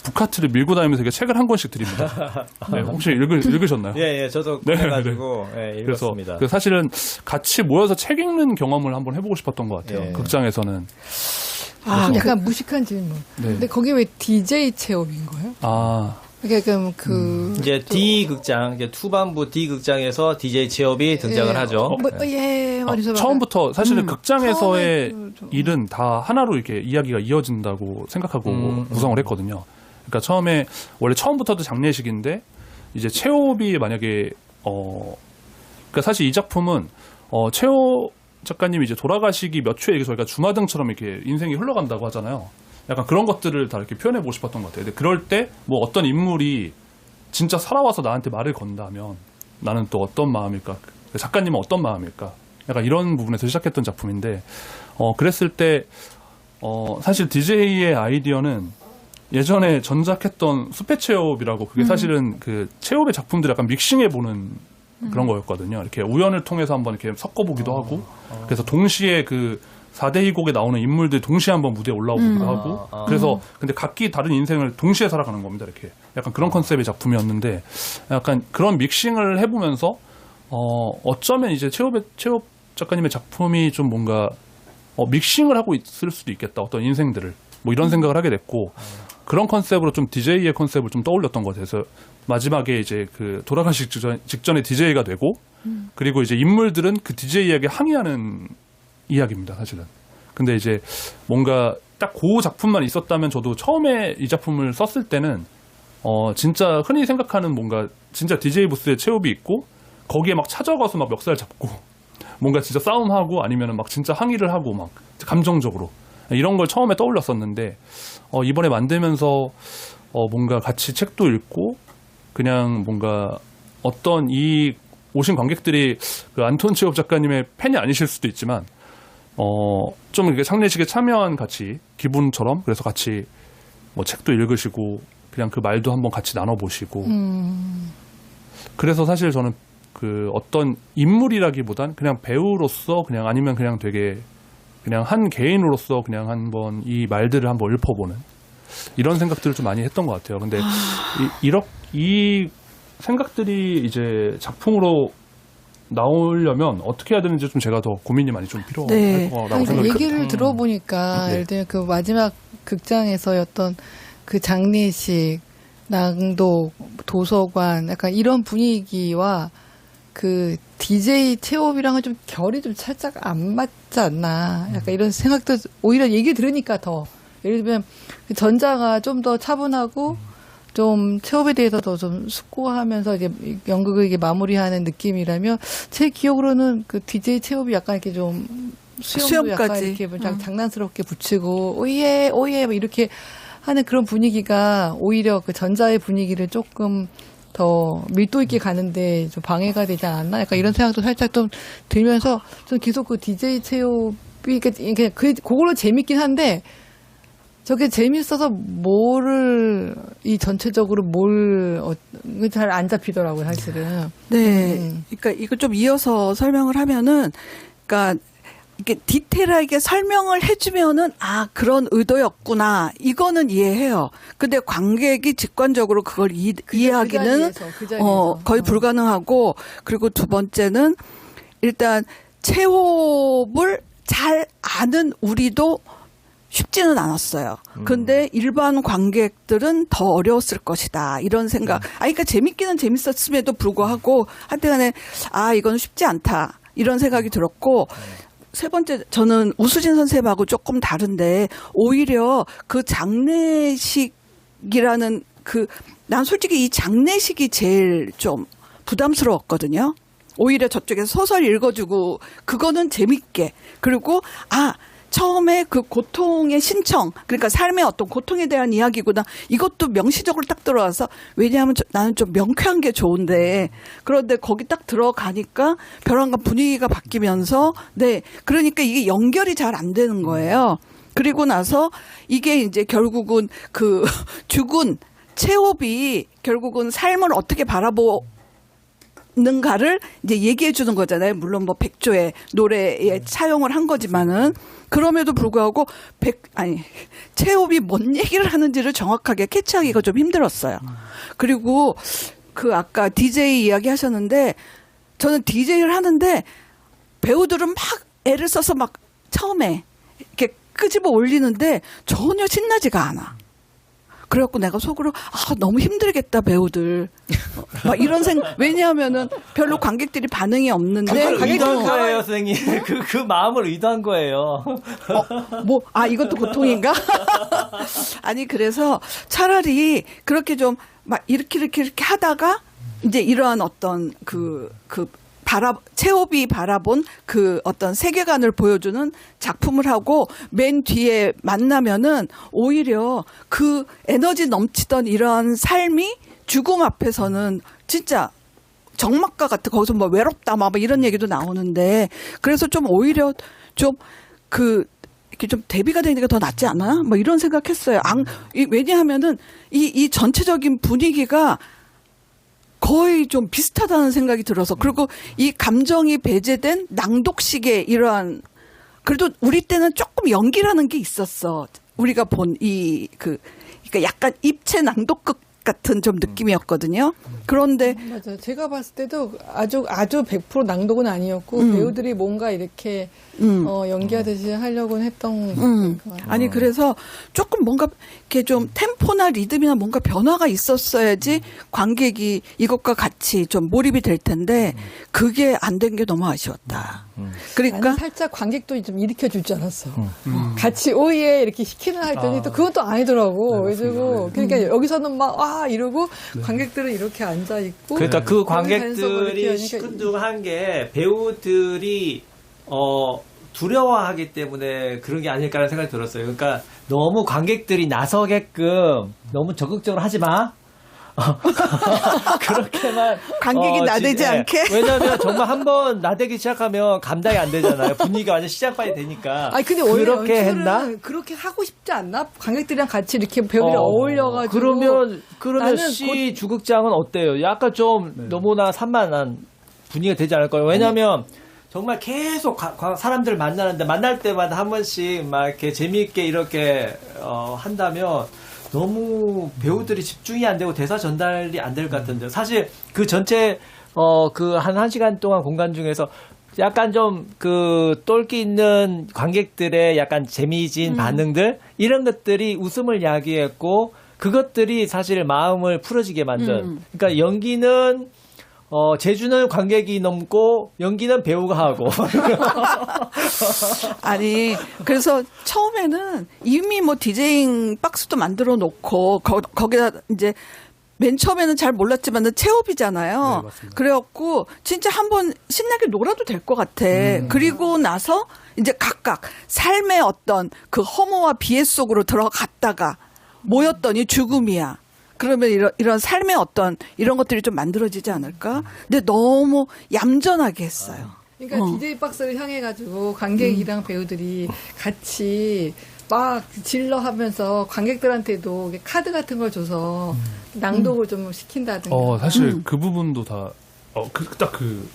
북카트를 밀고 다니면서 이게 책을 한 권씩 드립니다. 네, 혹시 읽으셨나요? 예, 저도 네, 그래가지고 그래서 읽었습니다. 그 사실은 같이 모여서 책 읽는 경험을 한번 해보고 싶었던 것 같아요. 예. 극장에서는. 약간 무식한 질문. 네. 근데 거기 왜 DJ 체험인 거예요? 그러니까 이제 D 극장, 이제 투반부 D 극장에서 DJ 체업이 등장을 하죠. 말해서 처음부터 사실은 극장에서의 처음에 좀- 일은 다 하나로 이렇게 이야기가 이어진다고 생각하고 구성을 했거든요. 그러니까 원래 처음부터도 장례식인데 이제 체홉이 만약에 그러니까 사실 이 작품은 체홉 작가님이 이제 돌아가시기 몇 초에 저희가 주마등처럼 이렇게 인생이 흘러간다고 하잖아요. 약간 그런 것들을 다 이렇게 표현해보고 싶었던 것 같아요. 근데 그럴 때 뭐 어떤 인물이 진짜 살아와서 나한테 말을 건다면 나는 또 어떤 마음일까? 작가님은 어떤 마음일까? 약간 이런 부분에서 시작했던 작품인데, 그랬을 때, 사실 DJ의 아이디어는 예전에 전작했던 숲의 체홉이라고 그게 사실은 그 체홉의 작품들 약간 믹싱해보는 그런 거였거든요. 이렇게 우연을 통해서 한번 이렇게 섞어보기도 하고, 그래서 동시에 그 4대 희곡에 나오는 인물들 동시에 한번 무대에 올라오기도 하고 그래서 근데 각기 다른 인생을 동시에 살아가는 겁니다. 이렇게 약간 그런 컨셉의 작품이었는데 약간 그런 믹싱을 해보면서 어쩌면 이제 체홉 작가님의 작품이 좀 뭔가 믹싱을 하고 있을 수도 있겠다. 어떤 인생들을 뭐 이런 생각을 하게 됐고 그런 컨셉으로 좀 DJ의 컨셉을 좀 떠올렸던 것 같아서 마지막에 이제 그 돌아가시기 직전에 DJ가 되고 그리고 이제 인물들은 그 DJ에게 항의하는 이야기입니다, 사실은. 근데 이제 뭔가 딱 그 작품만 있었다면 저도 처음에 이 작품을 썼을 때는 진짜 흔히 생각하는 뭔가 진짜 DJ 부스에 체홉이 있고 거기에 막 찾아가서 막 멱살 잡고 뭔가 진짜 싸움하고 아니면은 막 진짜 항의를 하고 막 감정적으로 이런 걸 처음에 떠올렸었는데 이번에 만들면서 뭔가 같이 책도 읽고 그냥 뭔가 어떤 이 오신 관객들이 그 안톤 체홉 작가님의 팬이 아니실 수도 있지만 좀 이렇게 장례식에 참여한 같이 기분처럼 그래서 같이 뭐 책도 읽으시고 그냥 그 말도 한번 같이 나눠보시고 그래서 사실 저는 그 어떤 인물이라기보단 그냥 배우로서 그냥 아니면 그냥 되게 그냥 한 개인으로서 그냥 한번 이 말들을 한번 읊어보는 이런 생각들을 좀 많이 했던 것 같아요. 근데 이 생각들이 이제 작품으로 나오려면 어떻게 해야 되는지 좀 제가 더 고민이 많이 좀 필요할 네. 거라고 아니, 생각해요. 얘기를 들어보니까 예를 들면 그 마지막 극장에서였던 그 장례식, 낭독, 도서관 약간 이런 분위기와 그 DJ 체홉이랑은 좀 결이 좀 살짝 안 맞지 않나. 약간 이런 생각도 오히려 얘기 들으니까 더. 예를 들면 전자가 좀 더 차분하고 좀 체홉에 대해서 더 좀 숙고하면서 이제 연극을 이게 마무리하는 느낌이라면 제 기억으로는 그 DJ 체홉이 약간 이렇게 좀 수염도 약간 수염까지. 이렇게 뭐 장난스럽게 붙이고 오예 오예 뭐 이렇게 하는 그런 분위기가 오히려 그 전자의 분위기를 조금 더 밀도 있게 가는데 좀 방해가 되지 않았나? 약간 이런 생각도 살짝 좀 들면서 좀 계속 그 DJ 체홉이 그냥 그걸로 재밌긴 한데 저게 재밌어서 뭐를 이 전체적으로 잘 안 잡히더라고요, 사실은. 네. 그러니까 이거 좀 이어서 설명을 하면은, 그러니까 이게 디테일하게 설명을 해주면은 아 그런 의도였구나 이거는 이해해요. 근데 관객이 직관적으로 그걸 이해하기는 그 자리에서. 거의 불가능하고 그리고 두 번째는 일단 체홉을 잘 아는 우리도 쉽지는 않았어요. 근데 일반 관객들은 더 어려웠을 것이다. 이런 생각. 그러니까 재밌기는 재밌었음에도 불구하고 한때간에 아 이건 쉽지 않다. 이런 생각이 들었고 세 번째 저는 우수진 선생님하고 조금 다른데 오히려 그 장례식이라는 난 솔직히 이 장례식이 제일 좀 부담스러웠거든요. 오히려 저쪽에서 소설 읽어주고 그거는 재밌게 그리고 처음에 그 고통의 신청, 그러니까 삶의 어떤 고통에 대한 이야기구나. 이것도 명시적으로 딱 들어와서, 왜냐하면 나는 좀 명쾌한 게 좋은데, 그런데 거기 딱 들어가니까 벼랑간 분위기가 바뀌면서, 네. 그러니까 이게 연결이 잘 안 되는 거예요. 그리고 나서 이게 이제 결국은 죽은 체홉이 결국은 삶을 어떻게 바라보는가를 이제 얘기해 주는 거잖아요. 물론 뭐 백조의 노래에 차용을 한 거지만은 그럼에도 불구하고 체홉이 뭔 얘기를 하는지를 정확하게 캐치하기가 좀 힘들었어요. 그리고 아까 DJ 이야기 하셨는데 저는 DJ를 하는데 배우들은 막 애를 써서 막 처음에 이렇게 끄집어 올리는데 전혀 신나지가 않아. 그래갖고 내가 속으로 너무 힘들겠다 배우들 막 이런 생각. 왜냐하면은 별로 관객들이 반응이 없는데 그걸 의도한 거예요, 선생님. 그 마음을 의도한 거예요. 이것도 고통인가? 아니 그래서 차라리 그렇게 좀 막 이렇게 하다가 이제 이러한 어떤 체홉이 바라본 그 어떤 세계관을 보여주는 작품을 하고 맨 뒤에 만나면은 오히려 그 에너지 넘치던 이러한 삶이 죽음 앞에서는 진짜 적막가 같은 거기서 뭐 외롭다 막 이런 얘기도 나오는데 그래서 좀 오히려 좀 이렇게 좀 대비가 되는 게 더 낫지 않아? 뭐 이런 생각했어요. 왜냐하면은 이 전체적인 분위기가 거의 좀 비슷하다는 생각이 들어서 그리고 이 감정이 배제된 낭독식의 이러한 그래도 우리 때는 조금 연기라는 게 있었어. 우리가 본 그러니까 약간 입체 낭독극 같은 좀 느낌이었거든요. 그런데 맞아요. 제가 봤을 때도 아주 100% 낭독은 아니었고 배우들이 뭔가 이렇게 연기하듯이 하려고는 했던 것 같아요. 아니 그래서 조금 뭔가 이렇게 좀 템포나 리듬이나 뭔가 변화가 있었어야지 관객이 이것과 같이 좀 몰입이 될 텐데 그게 안 된 게 너무 아쉬웠다. 그러니까 나는 살짝 관객도 좀 일으켜 주지 않았어. 같이 오예 이렇게 시키는 했더니 또 그건 또 아니더라고. 그래가지고 그러니까 여기서는 막 이러고 관객들은 이렇게 앉아 있고. 그러니까 그 관객들이 관객들이 시큰둥한 게 배우들이 두려워하기 때문에 그런 게 아닐까라는 생각이 들었어요. 그러니까 너무 관객들이 나서게끔 너무 적극적으로 하지 마. 그렇게만 관객이 나대지 않게. 왜냐하면 정말 한번 나대기 시작하면 감당이 안 되잖아요. 분위기가 완전 시작반이 되니까. 근데 원래 그렇게 연출은 했나? 그렇게 하고 싶지 않나? 관객들이랑 같이 이렇게 배우들이 어울려가지고. 그러면 나는 시 주극장은 어때요? 약간 좀 너무나 산만한 분위기가 되지 않을까요? 왜냐하면 정말 계속 사람들을 만날 때마다 한 번씩 막 이렇게 재미있게 이렇게 한다면 너무 배우들이 집중이 안 되고 대사 전달이 안 될 것 같은데 사실 그 전체 그 한 시간 동안 공간 중에서 약간 좀 그 똘끼 있는 관객들의 약간 재미진 반응들 이런 것들이 웃음을 야기했고 그것들이 사실 마음을 풀어지게 만든. 그러니까 연기는 제주는 관객이 넘고 연기는 배우가 하고. 아니, 그래서 처음에는 이미 뭐 디제잉 박스도 만들어 놓고 거기다 이제 맨 처음에는 잘 몰랐지만은 체업이잖아요. 네, 맞습니다. 그래갖고 진짜 한번 신나게 놀아도 될 것 같아. 그리고 나서 이제 각각 삶의 어떤 그 허무와 비애 속으로 들어갔다가 모였더니 죽음이야. 그러면 이런 삶의 어떤 이런 것들이 좀 만들어지지 않을까? 근데 너무 얌전하게 했어요. 그러니까 DJ 박스를 향해 가지고 관객이랑 배우들이 같이 막 질러 하면서 관객들한테도 카드 같은 걸 줘서 낭독을 좀 시킨다든가. 사실 그 부분도 다, 딱 그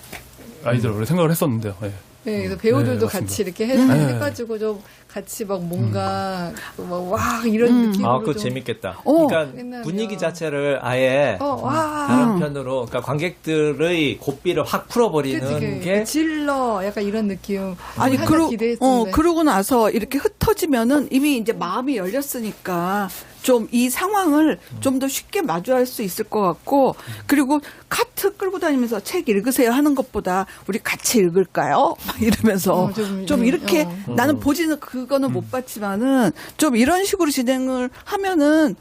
아이디어를 생각을 했었는데요. 예. 네, 그래서 배우들도 네, 맞습니다. 같이 이렇게 네. 해가지고 좀 같이 막 뭔가 와 이런 느낌으로 아, 그거 좀. 재밌겠다. 오. 그러니까 옛날에요. 분위기 자체를 아예 와. 다른 편으로, 그러니까 관객들의 고삐를 확 풀어버리는 그치, 게 질러 약간 이런 느낌. 아니, 기대했는데. 그러고 나서 이렇게 흩어지면은 이미 이제 마음이 열렸으니까 좀 이 상황을 좀 더 쉽게 마주할 수 있을 것 같고, 그리고 카트 끌고 다니면서 책 읽으세요 하는 것보다 우리 같이 읽을까요? 막 이러면서 좀 이렇게 나는 보지는 그거는 못 봤지만은 좀 이런 식으로 진행을 하면은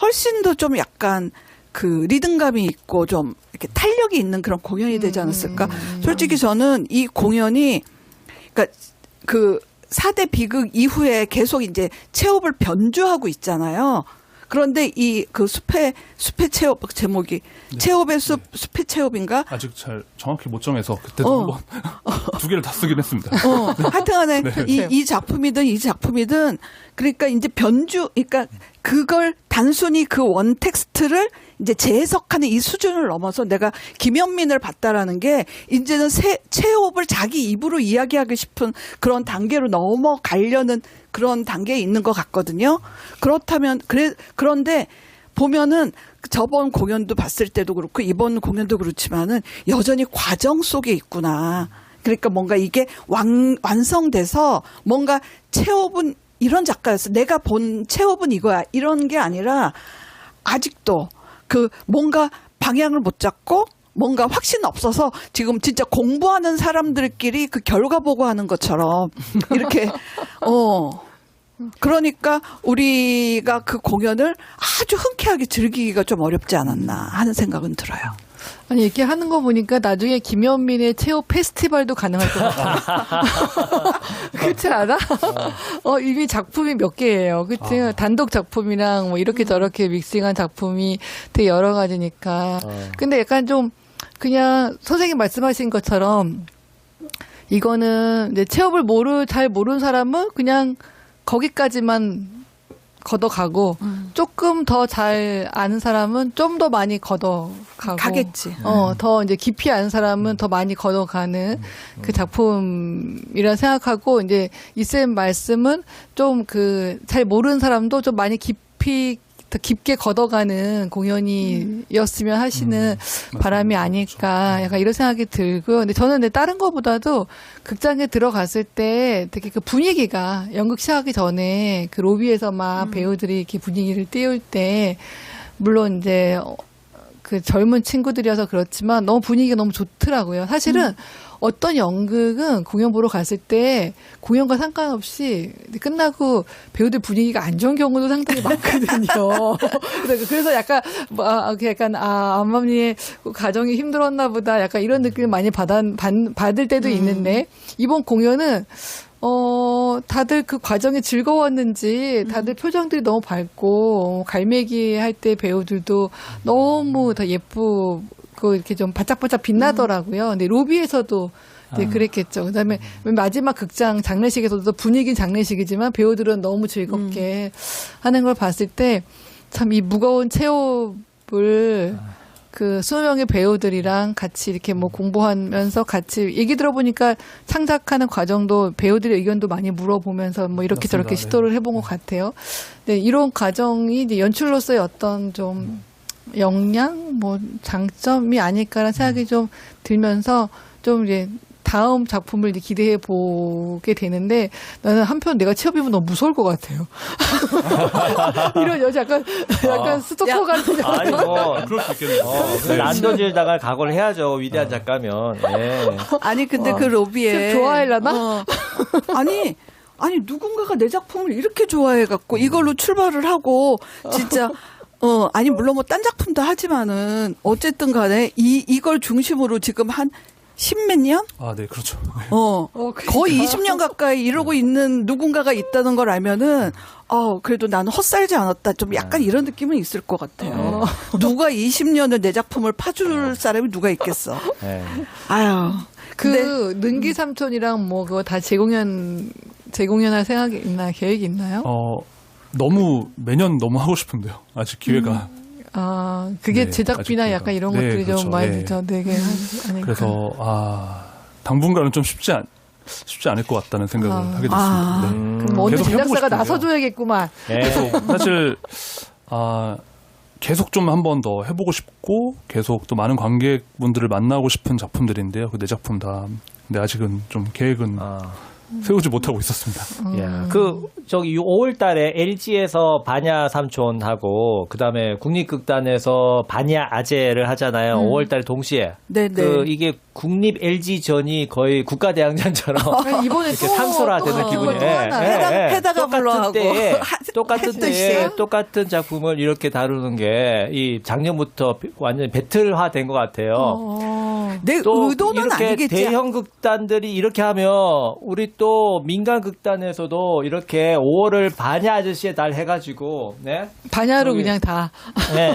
훨씬 더 좀 약간 그 리듬감이 있고 좀 이렇게 탄력이 있는 그런 공연이 되지 않았을까? 솔직히 저는 이 공연이 그러니까 그 4대 비극 이후에 계속 이제 체업을 변주하고 있잖아요. 그런데 이 그 숲의 체업 제목이 체업의 숲의 체업인가? 아직 잘 정확히 못 정해서 그때도 한번 두 개를 다 쓰긴 했습니다. 하여튼간에 이 작품이든 그러니까 이제 그러니까 그걸 단순히 그 원 텍스트를 이제 재해석하는 이 수준을 넘어서 내가 김현민을 봤다라는 게 이제는 체업을 자기 입으로 이야기하고 싶은 그런 단계로 넘어가려는 그런 단계에 있는 것 같거든요. 그렇다면 그런데 보면은 저번 공연도 봤을 때도 그렇고 이번 공연도 그렇지만은 여전히 과정 속에 있구나. 그러니까 뭔가 이게 완성돼서 뭔가 체업은 이런 작가였어. 내가 본 체업은 이거야. 이런 게 아니라 아직도 그 뭔가 방향을 못 잡고 뭔가 확신 없어서 지금 진짜 공부하는 사람들끼리 그 결과 보고하는 것처럼 이렇게 그러니까 우리가 그 공연을 아주 흔쾌하게 즐기기가 좀 어렵지 않았나 하는 생각은 들어요. 아니 이렇게 하는 거 보니까 나중에 김현민의 체육 페스티벌도 가능할 것 같아. 그렇지 않아? 이미 작품이 몇 개예요. 그치? 단독 작품이랑 뭐 이렇게 저렇게 믹싱한 작품이 되게 여러 가지니까. 근데 약간 좀 그냥 선생님 말씀하신 것처럼 이거는 이제 체업을 잘 모르는 사람은 그냥 거기까지만 걷어가고 조금 더 잘 아는 사람은 좀 더 많이 걷어가고 가겠지. 더 이제 깊이 아는 사람은 더 많이 걷어가는 그 작품이라 생각하고 이제 이쌤 말씀은 좀 그 잘 모르는 사람도 좀 많이 더 깊게 걷어가는 공연이었으면 하시는 바람이 아닐까 약간 이런 생각이 들고요. 근데 저는 근데 다른 것보다도 극장에 들어갔을 때 되게 그 분위기가 연극 시작하기 전에 그 로비에서 막 배우들이 이렇게 분위기를 띄울 때 물론 이제 그 젊은 친구들이어서 그렇지만 너무 분위기가 너무 좋더라고요. 사실은 어떤 연극은 공연 보러 갔을 때 공연과 상관없이 끝나고 배우들 분위기가 안 좋은 경우도 상당히 많거든요. 그래서 약간 안맘니의 가정이 힘들었나 보다 약간 이런 느낌을 많이 받을 때도 있는데 이번 공연은 다들 그 과정이 즐거웠는지 다들 표정들이 너무 밝고 갈매기 할 때 배우들도 너무 다 예쁘고 이렇게 좀 바짝바짝 빛나더라고요. 근데 로비에서도 이제 그랬겠죠. 그다음에 마지막 극장 장례식에서도 분위기는 장례식이지만 배우들은 너무 즐겁게 하는 걸 봤을 때 참 이 무거운 체업을 그 20명의 배우들이랑 같이 이렇게 뭐 공부하면서 같이 얘기 들어보니까 창작하는 과정도 배우들의 의견도 많이 물어보면서 뭐 이렇게 저렇게 시도를 해본 것 같아요. 네, 이런 과정이 이제 연출로서의 어떤 좀 역량, 뭐 장점이 아닐까라는 생각이 좀 들면서 좀 이제 다음 작품을 이제 기대해 보게 되는데 나는 한편 내가 취업이면 너무 무서울 것 같아요. 이런 여자 약간 스토커 같은 여자. 아니 뭐 그럴 수 있겠네요. 난도질 당할 각오를 해야죠. 위대한 작가면. 예. 아니 근데 그 로비에 좋아하려나? 아니 누군가가 내 작품을 이렇게 좋아해 갖고 이걸로 출발을 하고 진짜 아니 물론 뭐 딴 작품도 하지만은 어쨌든 간에 이걸 중심으로 지금 한 십몇 년? 아, 네, 그렇죠. 그러니까. 거의 20년 가까이 이러고 있는 누군가가 있다는 걸 알면은 그래도 나는 헛살지 않았다. 좀 약간 이런 느낌은 있을 것 같아요. 누가 20년을 내 작품을 파줄 사람이 누가 있겠어. 예. 아유. 그 능기 삼촌이랑 뭐 그거 다 재공연할 생각이 있나요? 계획이 있나요? 너무 매년 너무 하고 싶은데요. 아직 기회가. 그게 네, 제작비나 아직 약간 이런 네, 것들이 그렇죠. 좀 많이 네. 되게 하니까. 그래서 당분간은 좀 쉽지 않을 것 같다는 생각을 하게 됐습니다. 네. 그럼 어느 계속 해보고 제작사가 싶은데요. 나서줘야겠구만. 사실 계속 좀 한 번 더 해보고 싶고 계속 또 많은 관객분들을 만나고 싶은 작품들인데요. 그 네 작품 다. 근데 아직은 좀 계획은 세우지 못하고 있었습니다. 야, 저기 5월 달에 LG에서 바냐 삼촌하고, 그 다음에 국립극단에서 바냐 아재를 하잖아요. 5월 달에 동시에. 네네. 이게 국립 LG전이 거의 국가대항전처럼 이번에 이렇게 상설화되는 기분이에요. 해다가 불러하고. 똑같은 했듯이. 때에 똑같은 작품을 이렇게 다루는 게 이 작년부터 완전 배틀화된 것 같아요. 내 또 의도는 이렇게 아니겠지. 대형 극단들이 이렇게 하면 우리 또 민간 극단에서도 이렇게 5월을 바냐 아저씨의 달 해가지고 반야로 저기- 그냥 다.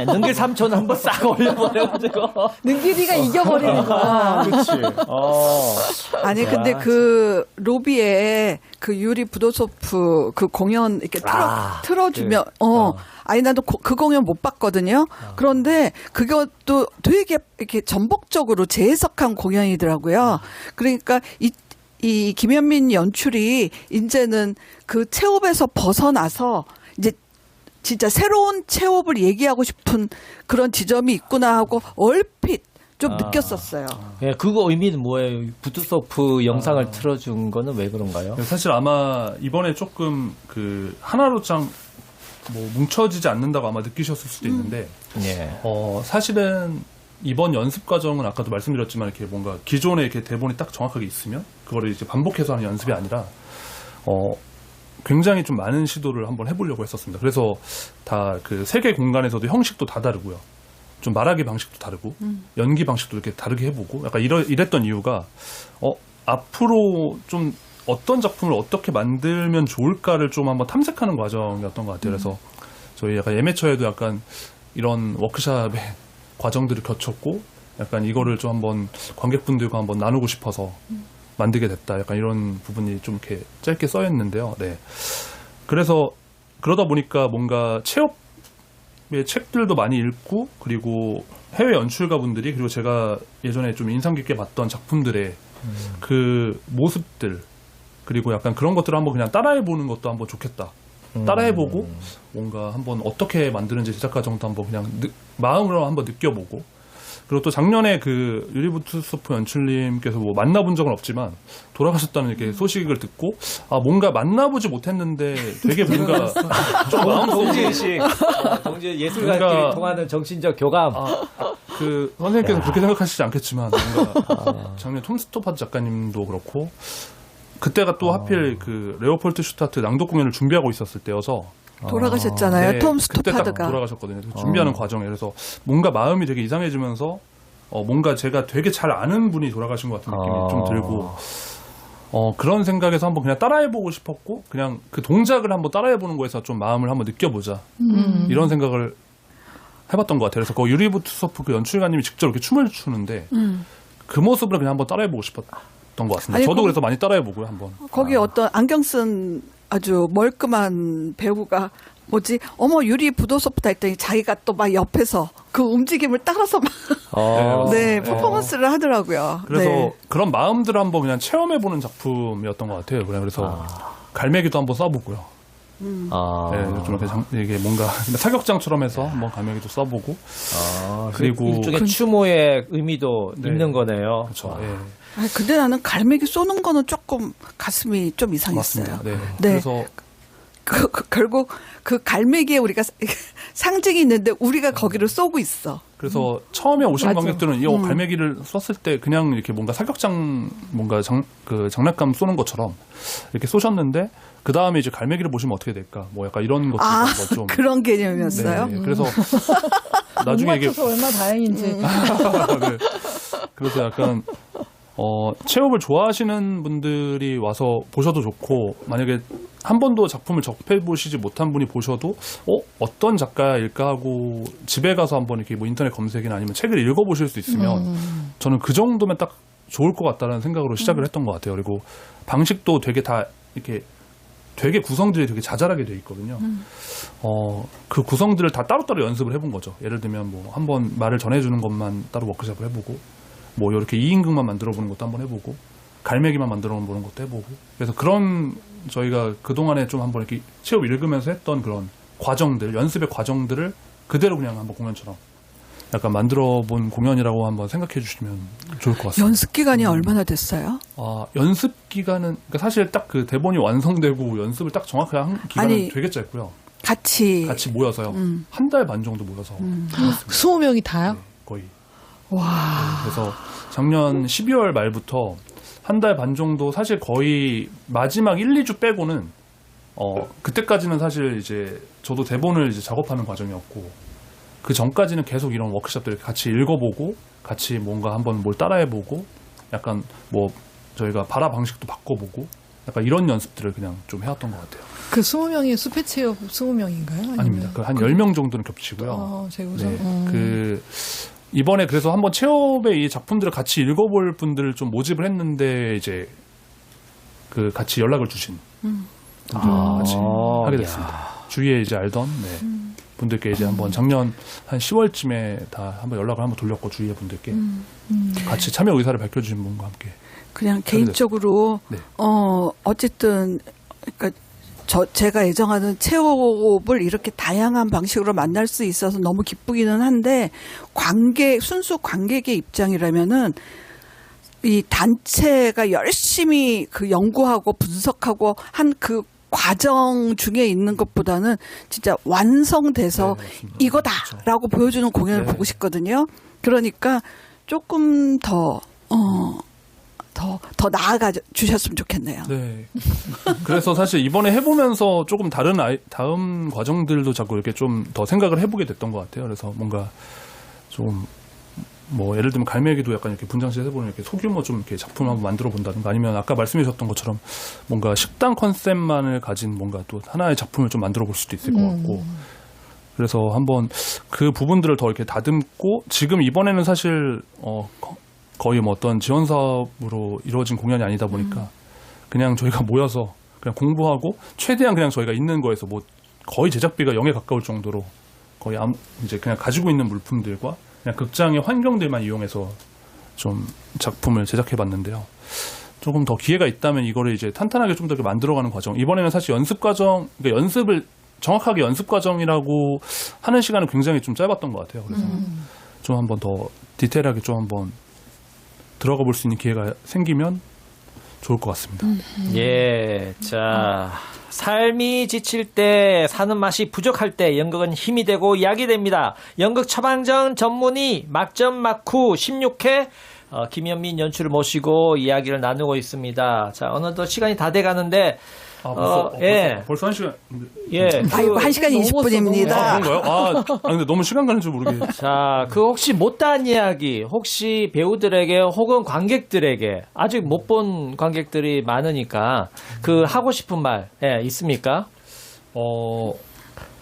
능길 삼촌 한번 싹 올려버려가지고 능기리가 이겨버리는 거야. 그렇지. 아니 근데 그 로비에 그 유리 부도소프 그 공연 이렇게 틀어주면 아니 나도 그 공연 못 봤거든요. 그런데 그것도 되게 이렇게 전복적으로 재해석한 공연이더라고요. 그러니까 이 김현민 연출이 이제는 그 체업에서 벗어나서 이제 진짜 새로운 체업을 얘기하고 싶은 그런 지점이 있구나 하고 얼핏 좀 느꼈었어요. 예, 그거 의미는 뭐예요? 부트소프 영상을 틀어준 거는 왜 그런가요? 사실 아마 이번에 조금 그 하나로 뭐 뭉쳐지지 않는다고 아마 느끼셨을 수도 있는데 예. 사실은 이번 연습 과정은 아까도 말씀드렸지만 이렇게 뭔가 기존에 이렇게 대본이 딱 정확하게 있으면 그거를 이제 반복해서 하는 연습이 아니라 굉장히 좀 많은 시도를 한번 해보려고 했었습니다. 그래서 다 그 세 개 공간에서도 형식도 다 다르고요. 좀 말하기 방식도 다르고 연기 방식도 이렇게 다르게 해보고 약간 이랬던 이유가 앞으로 좀 어떤 작품을 어떻게 만들면 좋을까를 좀 한번 탐색하는 과정이었던 것 같아요. 그래서 저희 약간 예매처에도 약간 이런 워크숍의 과정들을 거쳤고 약간 이거를 좀 한번 관객분들과 한번 나누고 싶어서 만들게 됐다. 약간 이런 부분이 좀 이렇게 짧게 써 있는데요. 네. 그래서 그러다 보니까 뭔가 체업의 책들도 많이 읽고 그리고 해외 연출가분들이 그리고 제가 예전에 좀 인상 깊게 봤던 작품들의 그 모습들 그리고 약간 그런 것들을 한번 그냥 따라해보는 것도 한번 좋겠다. 따라해보고 뭔가 한번 어떻게 만드는지 제작 과정도 한번 그냥 마음으로 한번 느껴보고 그리고 또 작년에 그 유리부트소프 연출님께서 뭐 만나본 적은 없지만 돌아가셨다는 이렇게 소식을 듣고 뭔가 만나보지 못했는데 되게 뭔가 좀 마음속에 동지의식, 동지 예술가끼리 그러니까- 통하는 정신적 교감. 그 선생님께서 그렇게 생각하시지 않겠지만 뭔가 작년 톰 스토파드 작가님도 그렇고 그때가 또 하필 그 레오폴트 슈타트 낭독 공연을 준비하고 있었을 때여서 돌아가셨잖아요. 톰 그때 딱 스토파드가. 돌아가셨거든요. 준비하는 과정에 그래서 뭔가 마음이 되게 이상해지면서 뭔가 제가 되게 잘 아는 분이 돌아가신 것 같은 느낌이 좀 들고 그런 생각에서 한번 그냥 따라해보고 싶었고 그냥 그 동작을 한번 따라해보는 거에서 좀 마음을 한번 느껴보자 이런 생각을 해봤던 것 같아요. 그래서 그 유리부트소프 그 연출가님이 직접 이렇게 춤을 추는데 그 모습을 그냥 한번 따라해보고 싶었던 것 같습니다. 아니, 저도 그래서 많이 따라해보고요 한번. 거기 어떤 안경 쓴 아주 멀끔한 배우가 어머 유리 부도소프다 했더니 자기가 또 막 옆에서 그 움직임을 따라서 막 네, 퍼포먼스를 하더라고요. 그래서 네. 그런 마음들을 한번 그냥 체험해보는 작품이었던 것 같아요. 그래서 갈매기도 한번 써보고요. 네, 좀 이렇게 이게 뭔가 사격장처럼 해서 한번 갈매기도 써보고 그리고 일종의 추모의 의미도 네. 있는 거네요. 그렇죠. 예. 아니, 근데 나는 갈매기 쏘는 거는 조금 가슴이 좀 이상했어요. 맞습니다. 네. 네. 그래서 결국 그 갈매기에 우리가 상징이 있는데 우리가 거기를 쏘고 있어. 그래서 처음에 오시는 맞아. 관객들은 이 갈매기를 쐈을 때 그냥 이렇게 뭔가 사격장 뭔가 장난감 쏘는 것처럼 이렇게 쏘셨는데 그 다음에 이제 갈매기를 보시면 어떻게 될까? 뭐 약간 이런 것도 아, 한번 좀 그런 개념이었어요? 네, 그래서 못 나중에 이게 맞춰서 얼마나 다행인지. 네. 그래서 약간 체업을 좋아하시는 분들이 와서 보셔도 좋고 만약에 한 번도 작품을 접해보시지 못한 분이 보셔도 어떤 작가일까 하고 집에 가서 한번 이렇게 뭐 인터넷 검색이나 아니면 책을 읽어보실 수 있으면 저는 그 정도면 딱 좋을 것 같다는 생각으로 시작을 했던 것 같아요. 그리고 방식도 되게 다 이렇게 되게 구성들이 되게 자잘하게 돼 있거든요. 그 구성들을 다 따로따로 연습을 해본 거죠. 예를 들면 뭐 한번 말을 전해주는 것만 따로 워크숍을 해보고 뭐 이렇게 2인극만 만들어보는 것도 한번 해보고 갈매기만 만들어보는 것도 해보고 그래서 그런 저희가 그동안에 좀 한번 이렇게 체험 읽으면서 했던 그런 과정들 연습의 과정들을 그대로 그냥 한번 공연처럼 약간 만들어본 공연이라고 한번 생각해 주시면 좋을 것 같습니다. 연습 기간이 얼마나 됐어요? 연습 기간은 그러니까 사실 딱 그 대본이 완성되고 연습을 딱 정확하게 한 기간은 아니, 되게 짧고요. 같이 모여서요. 한 달 반 정도 모여서 했습니다. 20명이 다요? 네, 거의. 와. 그래서 작년 12월 말부터 한 달 반 정도 사실 거의 마지막 1, 2주 빼고는 그때까지는 사실 이제 저도 대본을 이제 작업하는 과정이었고 그 전까지는 계속 이런 워크숍들 같이 읽어보고 같이 뭔가 한번 뭘 따라해보고 약간 뭐 저희가 발화 방식도 바꿔보고 약간 이런 연습들을 그냥 좀 해왔던 것 같아요. 그 20명이 숲의 체육 20명인가요? 아닙니다. 한 10명 정도는 겹치고요. 재구성. 네, 이번에 그래서 한번 체업의 이 작품들을 같이 읽어볼 분들을 좀 모집을 했는데 이제 그 같이 연락을 주신 분들과 같이 하게 됐습니다. 주위에 이제 알던 분들께 이제 한번 작년 한 10월쯤에 다 한번 연락을 한번 돌렸고 주위의 분들께 같이 참여 의사를 밝혀주신 분과 함께 그냥 개인적으로 네. 어쨌든 그러니까 제가 애정하는 체업을 이렇게 다양한 방식으로 만날 수 있어서 너무 기쁘기는 한데 순수 관객의 입장이라면은 이 단체가 열심히 그 연구하고 분석하고 한 그 과정 중에 있는 것보다는 진짜 완성돼서 네, 맞습니다. 이거다라고 보여주는 공연을 네. 보고 싶거든요. 그러니까 조금 더 나아가 주셨으면 좋겠네요. 네. 그래서 사실 이번에 해보면서 조금 다음 과정들도 자꾸 이렇게 좀 더 생각을 해보게 됐던 것 같아요. 그래서 뭔가 좀 뭐 예를 들면 갈매기도 약간 이렇게 분장실 해보는 이렇게 소규모 좀 이렇게 작품 한번 만들어 본다든가 아니면 아까 말씀해 주셨던 것처럼 뭔가 식당 컨셉만을 가진 뭔가 또 하나의 작품을 좀 만들어 볼 수도 있을 것 같고 그래서 한번 그 부분들을 더 이렇게 다듬고 지금 이번에는 사실 거의 뭐 어떤 지원 사업으로 이루어진 공연이 아니다 보니까 그냥 저희가 모여서 그냥 공부하고 최대한 그냥 저희가 있는 거에서 뭐 거의 제작비가 0에 가까울 정도로 거의 이제 그냥 가지고 있는 물품들과 그냥 극장의 환경들만 이용해서 좀 작품을 제작해 봤는데요. 조금 더 기회가 있다면 이거를 이제 탄탄하게 좀 더 만들어가는 과정. 이번에는 사실 연습 과정, 그러니까 연습을 정확하게 연습 과정이라고 하는 시간은 굉장히 좀 짧았던 것 같아요. 그래서 좀 한번 더 디테일하게 좀 한번 들어가 볼 수 있는 기회가 생기면 좋을 것 같습니다. 예, 자, 삶이 지칠 때, 사는 맛이 부족할 때 연극은 힘이 되고 약이 됩니다. 연극 처방전 전문의 막전 막후 16회 김현민 연출을 모시고 이야기를 나누고 있습니다. 자, 어느덧 시간이 다 돼가는데 벌써 1시간. 예. 아이고, 1시간 20분입니다. 그런가요? 근데 너무 시간 가는 줄 모르겠어요. 자, 그 혹시 못다한 이야기, 혹시 배우들에게 혹은 관객들에게, 아직 못 본 관객들이 많으니까, 그 하고 싶은 말, 있습니까?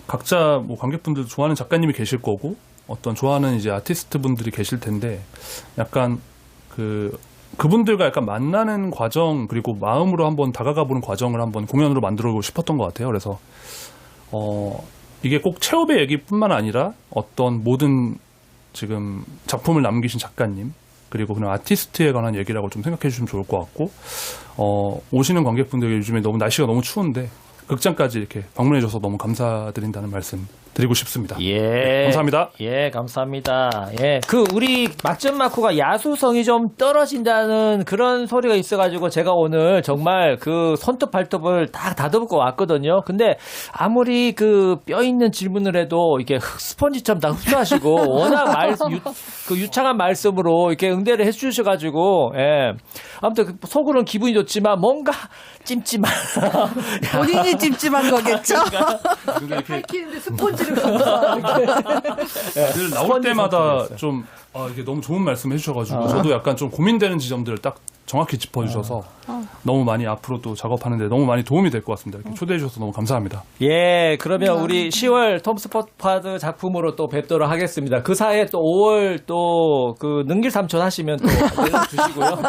각자 뭐 관객분들 좋아하는 작가님이 계실 거고, 어떤 좋아하는 이제 아티스트 분들이 계실 텐데, 약간 그분들과 약간 만나는 과정 그리고 마음으로 한번 다가가 보는 과정을 한번 공연으로 만들고 싶었던 것 같아요. 그래서 이게 꼭 체업의 얘기뿐만 아니라 어떤 모든 지금 작품을 남기신 작가님 그리고 그냥 아티스트에 관한 얘기라고 좀 생각해 주시면 좋을 것 같고 오시는 관객분들 요즘에 너무 날씨가 너무 추운데 극장까지 이렇게 방문해줘서 너무 감사드린다는 말씀 드리고 싶습니다. 예. 감사합니다. 예, 감사합니다. 예. 우리 막전 마쿠가 야수성이 좀 떨어진다는 그런 소리가 있어가지고 제가 오늘 정말 손톱 발톱을 다 다듬고 왔거든요. 근데 아무리 뼈 있는 질문을 해도 이게 스펀지처럼 다 흡수하시고 워낙 유창한 말씀으로 이렇게 응대를 해주셔가지고, 예. 아무튼 속으로는 기분이 좋지만 뭔가 찜찜한. 본인이 찜찜한 거겠죠? 근데 이렇게 밝히는데 스폰지를 갖다 늘 나올 때마다 좀 이게 너무 좋은 말씀 해주셔가지고 저도 약간 좀 고민되는 지점들을 딱 정확히 짚어주셔서 너무 많이 앞으로 또 작업하는데 너무 많이 도움이 될 것 같습니다. 이렇게 초대해 주셔서 너무 감사합니다. 예, 그러면 우리 10월 톰스포파드 작품으로 또 뵙도록 하겠습니다. 그 사이에 또 5월 또 능길 삼촌 하시면 또 연락 주시고요.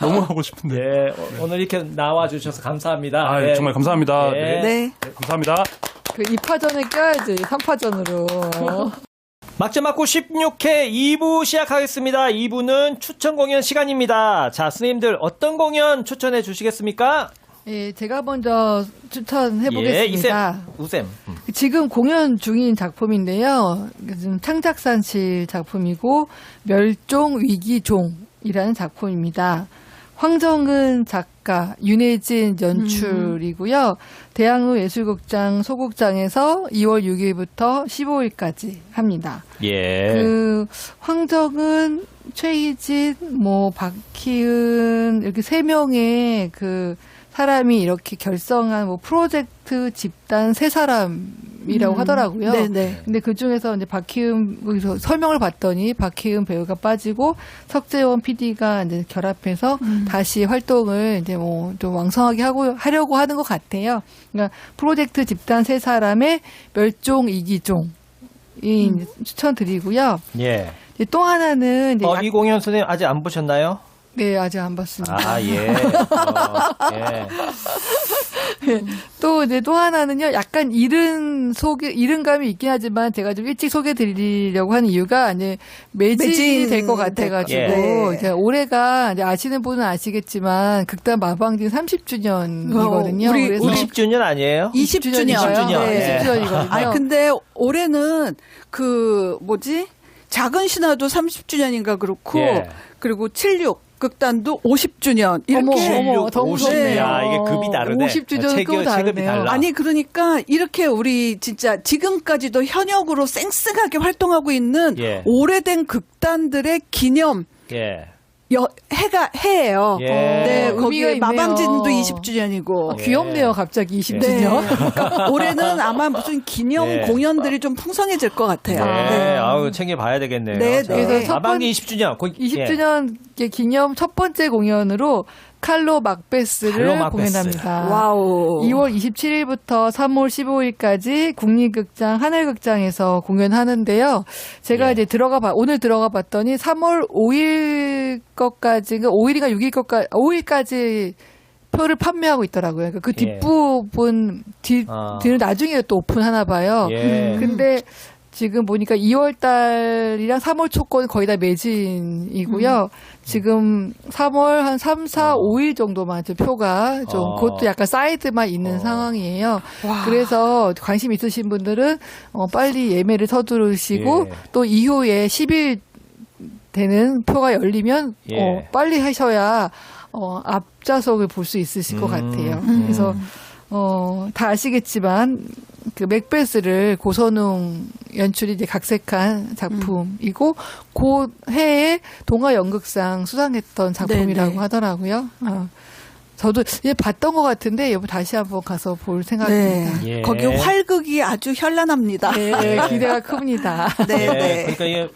너무 하고 싶은데. 예, 오늘 이렇게 나와 주셔서 감사합니다. 예. 정말 감사합니다. 예. 네. 네. 감사합니다. 2파전에 껴야지 3파전으로. 막점 맞고 16회 2부 시작하겠습니다. 2부는 추천 공연 시간입니다. 자, 선생님들 어떤 공연 추천해 주시겠습니까? 예, 제가 먼저 추천해 보겠습니다. 우쌤. 지금 공연 중인 작품인데요. 지금 창작산실 작품이고 멸종위기종이라는 작품입니다. 황정은 작가, 윤혜진 연출이고요. 대학로 예술극장 소극장에서 2월 6일부터 15일까지 합니다. 예. 황정은, 최희진, 박희은 이렇게 세 명의 사람이 이렇게 결성한 프로젝트 집단 세 사람이라고 하더라고요. 네네. 근데 그 중에서 이제 거기서 설명을 봤더니 박희은 배우가 빠지고 석재원 PD가 이제 결합해서 다시 활동을 이제 좀 왕성하게 하려고 하는 것 같아요. 그러니까 프로젝트 집단 세 사람의 멸종이기종이 이제 추천드리고요. 예. 이제 또 하나는 이제 이 공연 선생님 아직 안 보셨나요? 네, 아직 안 봤습니다. 아, 예. 예. 또 하나는요, 약간 이른감이 있긴 하지만 제가 좀 일찍 소개해 드리려고 하는 이유가 이제 매진이 될 것 같아가지고, 예. 이제 올해가 이제 아시는 분은 아시겠지만 극단 마방진 30주년이거든요. 우리 20주년 아니에요? 20주년. 20주년. 네, 20주년이거든요. 아니, 근데 올해는 작은 신화도 30주년인가 그렇고, 예. 그리고 76 극단도 50주년. 이렇게. 어머, 더 무섭네요. 야, 이게 급이 다르네. 50주년은 또 체급이 다르네요. 달라. 아니, 그러니까 이렇게 우리 진짜 지금까지도 현역으로 쌩쌩하게 활동하고 있는 예. 오래된 극단들의 기념 예. 해예요. 예. 네, 의미가 거기에 있네요. 마방진도 20주년이고. 귀엽네요, 갑자기 20주년. 네. 그러니까 올해는 아마 무슨 기념 네. 공연들이 좀 풍성해질 것 같아요. 네. 아우, 챙겨봐야 되겠네요. 네, 자, 네. 그래서 마방기 20주년. 20주년 기념 첫 번째 공연으로 칼로 막베스를 칼로 막베스. 공연합니다. 와우. 2월 27일부터 3월 15일까지 국립극장 하늘극장에서 공연하는데요. 제가 예. 이제 오늘 들어가 봤더니 3월 5일 것까지, 5일인가 6일 것까지, 5일까지 표를 판매하고 있더라고요. 그러니까 그 예. 뒷부분, 뒤를 나중에 또 오픈하나 봐요. 예. 근데 지금 보니까 2월 달이랑 3월 초건 거의 다 매진이고요. 지금 3월 한 3, 4, 5일 정도만 좀 표가 좀 그것도 약간 사이드만 있는 상황이에요. 그래서 관심 있으신 분들은 빨리 예매를 서두르시고 예. 또 이후에 10일 되는 표가 열리면 예. 빨리 하셔야 앞좌석을 볼 수 있으실 것 같아요. 그래서 다 아시겠지만 그 맥베스를 고선웅 연출이 이제 각색한 작품이고 그 해에 동화 연극상 수상했던 작품이라고 네, 네. 하더라고요. 저도 이제 봤던 것 같은데 여보 다시 한번 가서 볼 생각입니다. 네. 예. 거기 활극이 아주 현란합니다. 네, 기대가 큽니다. 네, 예, 네. 그러니까 이게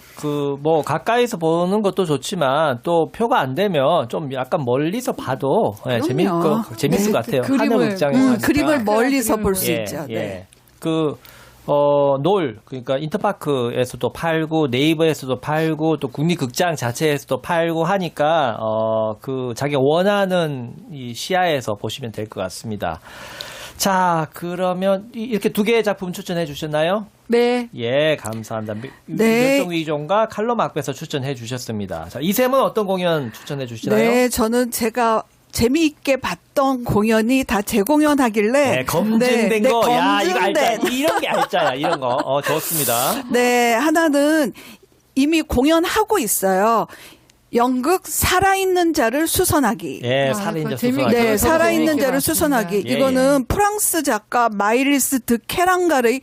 가까이서 보는 것도 좋지만 또 표가 안 되면 좀 약간 멀리서 봐도 그럼요. 재밌을 것 같아요. 그림을, 하늘극장에서 하니까. 그림을 멀리서 볼 수 예, 있죠. 예. 네. 그러니까 인터파크에서도 팔고 네이버에서도 팔고 또 국립극장 자체에서도 팔고 하니까 자기 원하는 이 시야에서 보시면 될 것 같습니다. 자, 그러면 이렇게 두 개의 작품 추천해 주셨나요? 네. 예, 감사합니다. 네. 멸종위기종과 칼로 막베서 추천해 주셨습니다. 자, 이샘은 어떤 공연 추천해 주시나요? 네, 저는 제가 재미있게 봤던 공연이 다 재공연하길래 네, 검증된 거. 야, 이거 알짜. 검증된. 이런 게 알짜야, 이런 거. 좋습니다. 네, 하나는 이미 공연하고 있어요. 연극 살아있는 자를 수선하기. 예, 아, 살인자 그거 재밌게 수사하기. 네, 저도 살아있는 재밌게 자를 봤습니다. 수선하기. 예, 이거는 프랑스 작가 마이리스 드 케랑갈의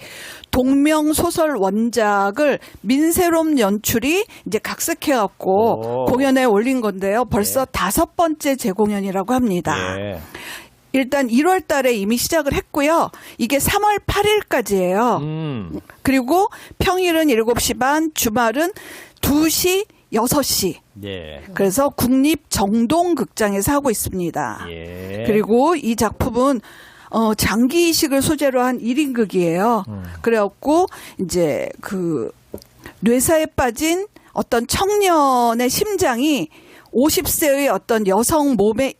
동명 소설 원작을 민세롬 연출이 이제 각색해갖고 오. 공연에 올린 건데요. 벌써 5번째 재공연이라고 합니다. 예. 일단 1월 달에 이미 시작을 했고요. 이게 3월 8일까지예요. 그리고 평일은 7시 반, 주말은 2시, 6시. 예. 그래서 국립정동극장에서 하고 있습니다. 예. 그리고 이 작품은 장기 이식을 소재로 한 1인극이에요. 그래갖고 이제 그 뇌사에 빠진 어떤 청년의 심장이 50세의 어떤 여성 몸에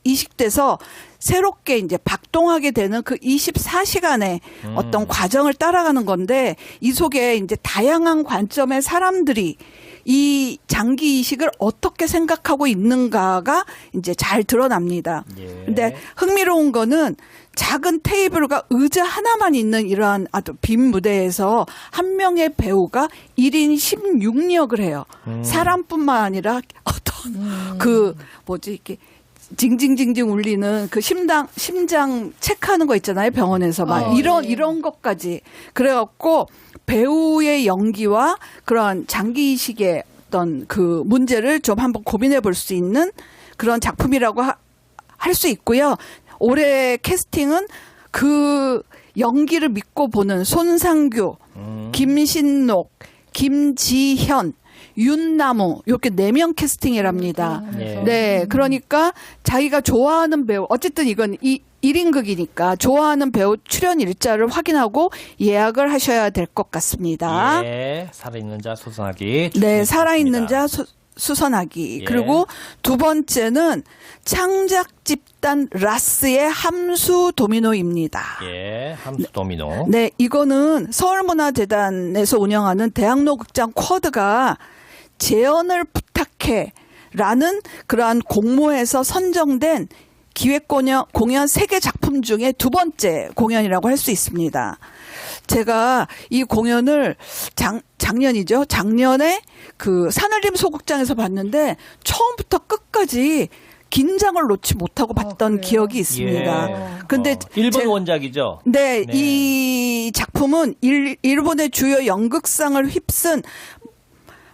이식돼서 새롭게 이제 박동하게 되는 그 24시간의 어떤 과정을 따라가는 건데 이 속에 이제 다양한 관점의 사람들이 이 장기 이식을 어떻게 생각하고 있는가가 이제 잘 드러납니다. 예. 근데 흥미로운 거는 작은 테이블과 의자 하나만 있는 이러한 아주 빈 무대에서 한 명의 배우가 1인 16역을 해요. 사람뿐만 아니라 어떤 그 뭐지 이렇게 징징징징 울리는 그 심장 체크하는 거 있잖아요. 병원에서 막 이런 것까지. 그래갖고 배우의 연기와 그런 장기 이식의 어떤 그 문제를 좀 한번 고민해 볼 수 있는 그런 작품이라고 할 수 있고요. 올해 캐스팅은 그 연기를 믿고 보는 손상규, 김신록, 김지현, 윤나무 이렇게 4명 캐스팅이랍니다. 예. 네, 그러니까 자기가 좋아하는 배우 어쨌든 이건 1인극이니까 좋아하는 배우 출연 일자를 확인하고 예약을 하셔야 될 것 같습니다. 예. 살아있는 자 수선하기. 네, 살아있는 좋습니다. 자 수선하기. 예. 그리고 두 번째는 창작 집단 라스의 함수 도미노입니다. 예. 함수 도미노. 네, 이거는 서울문화재단에서 운영하는 대학로 극장 쿼드가 재연을 부탁해라는 그러한 공모에서 선정된 기획 공연 3개 작품 중에 2번째 공연이라고 할 수 있습니다. 제가 이 공연을 작년이죠. 작년에 그 산울림 소극장에서 봤는데 처음부터 끝까지 긴장을 놓지 못하고 봤던 그래요? 기억이 있습니다. 예. 근데 일본 제- 원작이죠. 네, 네. 이 작품은 일본의 주요 연극상을 휩쓴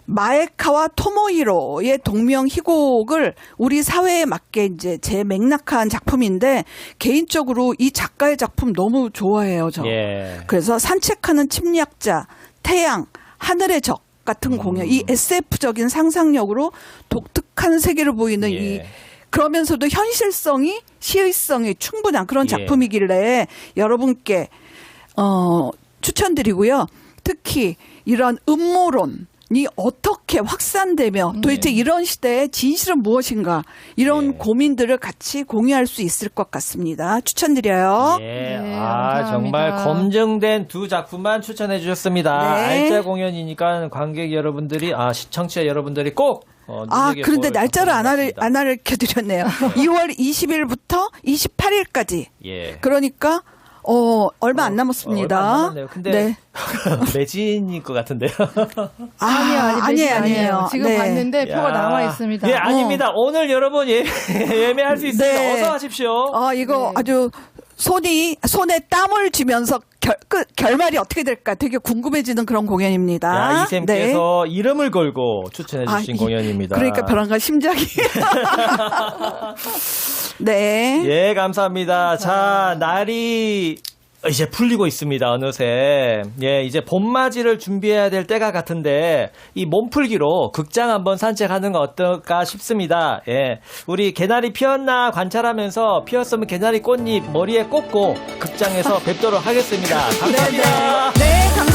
마에카와 토모히로의 동명희곡을 우리 사회에 맞게 이제 재맥락한 작품인데 개인적으로 이 작가의 작품 너무 좋아해요, 저. 예. 그래서 산책하는 침략자, 태양, 하늘의 적 같은 공연, 이 SF적인 상상력으로 독특한 세계를 보이는 예. 이 그러면서도 현실성이 시의성이 충분한 그런 예. 작품이길래 여러분께 추천드리고요. 특히 이런 음모론이 어떻게 확산되며 도대체 이런 시대의 진실은 무엇인가 이런 예. 고민들을 같이 공유할 수 있을 것 같습니다. 추천드려요. 예. 네, 아, 감사합니다. 정말 검증된 2 작품만 추천해 주셨습니다. 네. 알짜 공연이니까 관객 여러분들이, 시청자 여러분들이 꼭, 눈여겨볼 그런데 날짜를 안 작품인 것 알려드렸네요. 2월 20일부터 28일까지. 예. 그러니까, 얼마 안 남았습니다. 얼마 안 남았네요. 근데 네. 매진일 것 같은데요. 아니에요. 지금 네. 봤는데 표가 야. 남아 있습니다. 예, 아닙니다. 오늘 여러분 예매할 수 있으니까 네. 어서 하십시오. 이거 아주 손에 땀을 쥐면서 결말이 어떻게 될까 되게 궁금해지는 그런 공연입니다. 야, 이쌤께서 이름을 걸고 추천해 주신 네. 공연입니다. 그러니까 벼랑과 심장이. 네. 예, 감사합니다. 자, 날이 이제 풀리고 있습니다, 어느새. 예, 이제 봄맞이를 준비해야 될 때가 같은데, 이 몸풀기로 극장 한번 산책하는 거 어떨까 싶습니다. 예. 우리 개나리 피었나 관찰하면서 피었으면 개나리 꽃잎 머리에 꽂고 극장에서 뵙도록 하겠습니다. 감사합니다. 네, 감사합니다.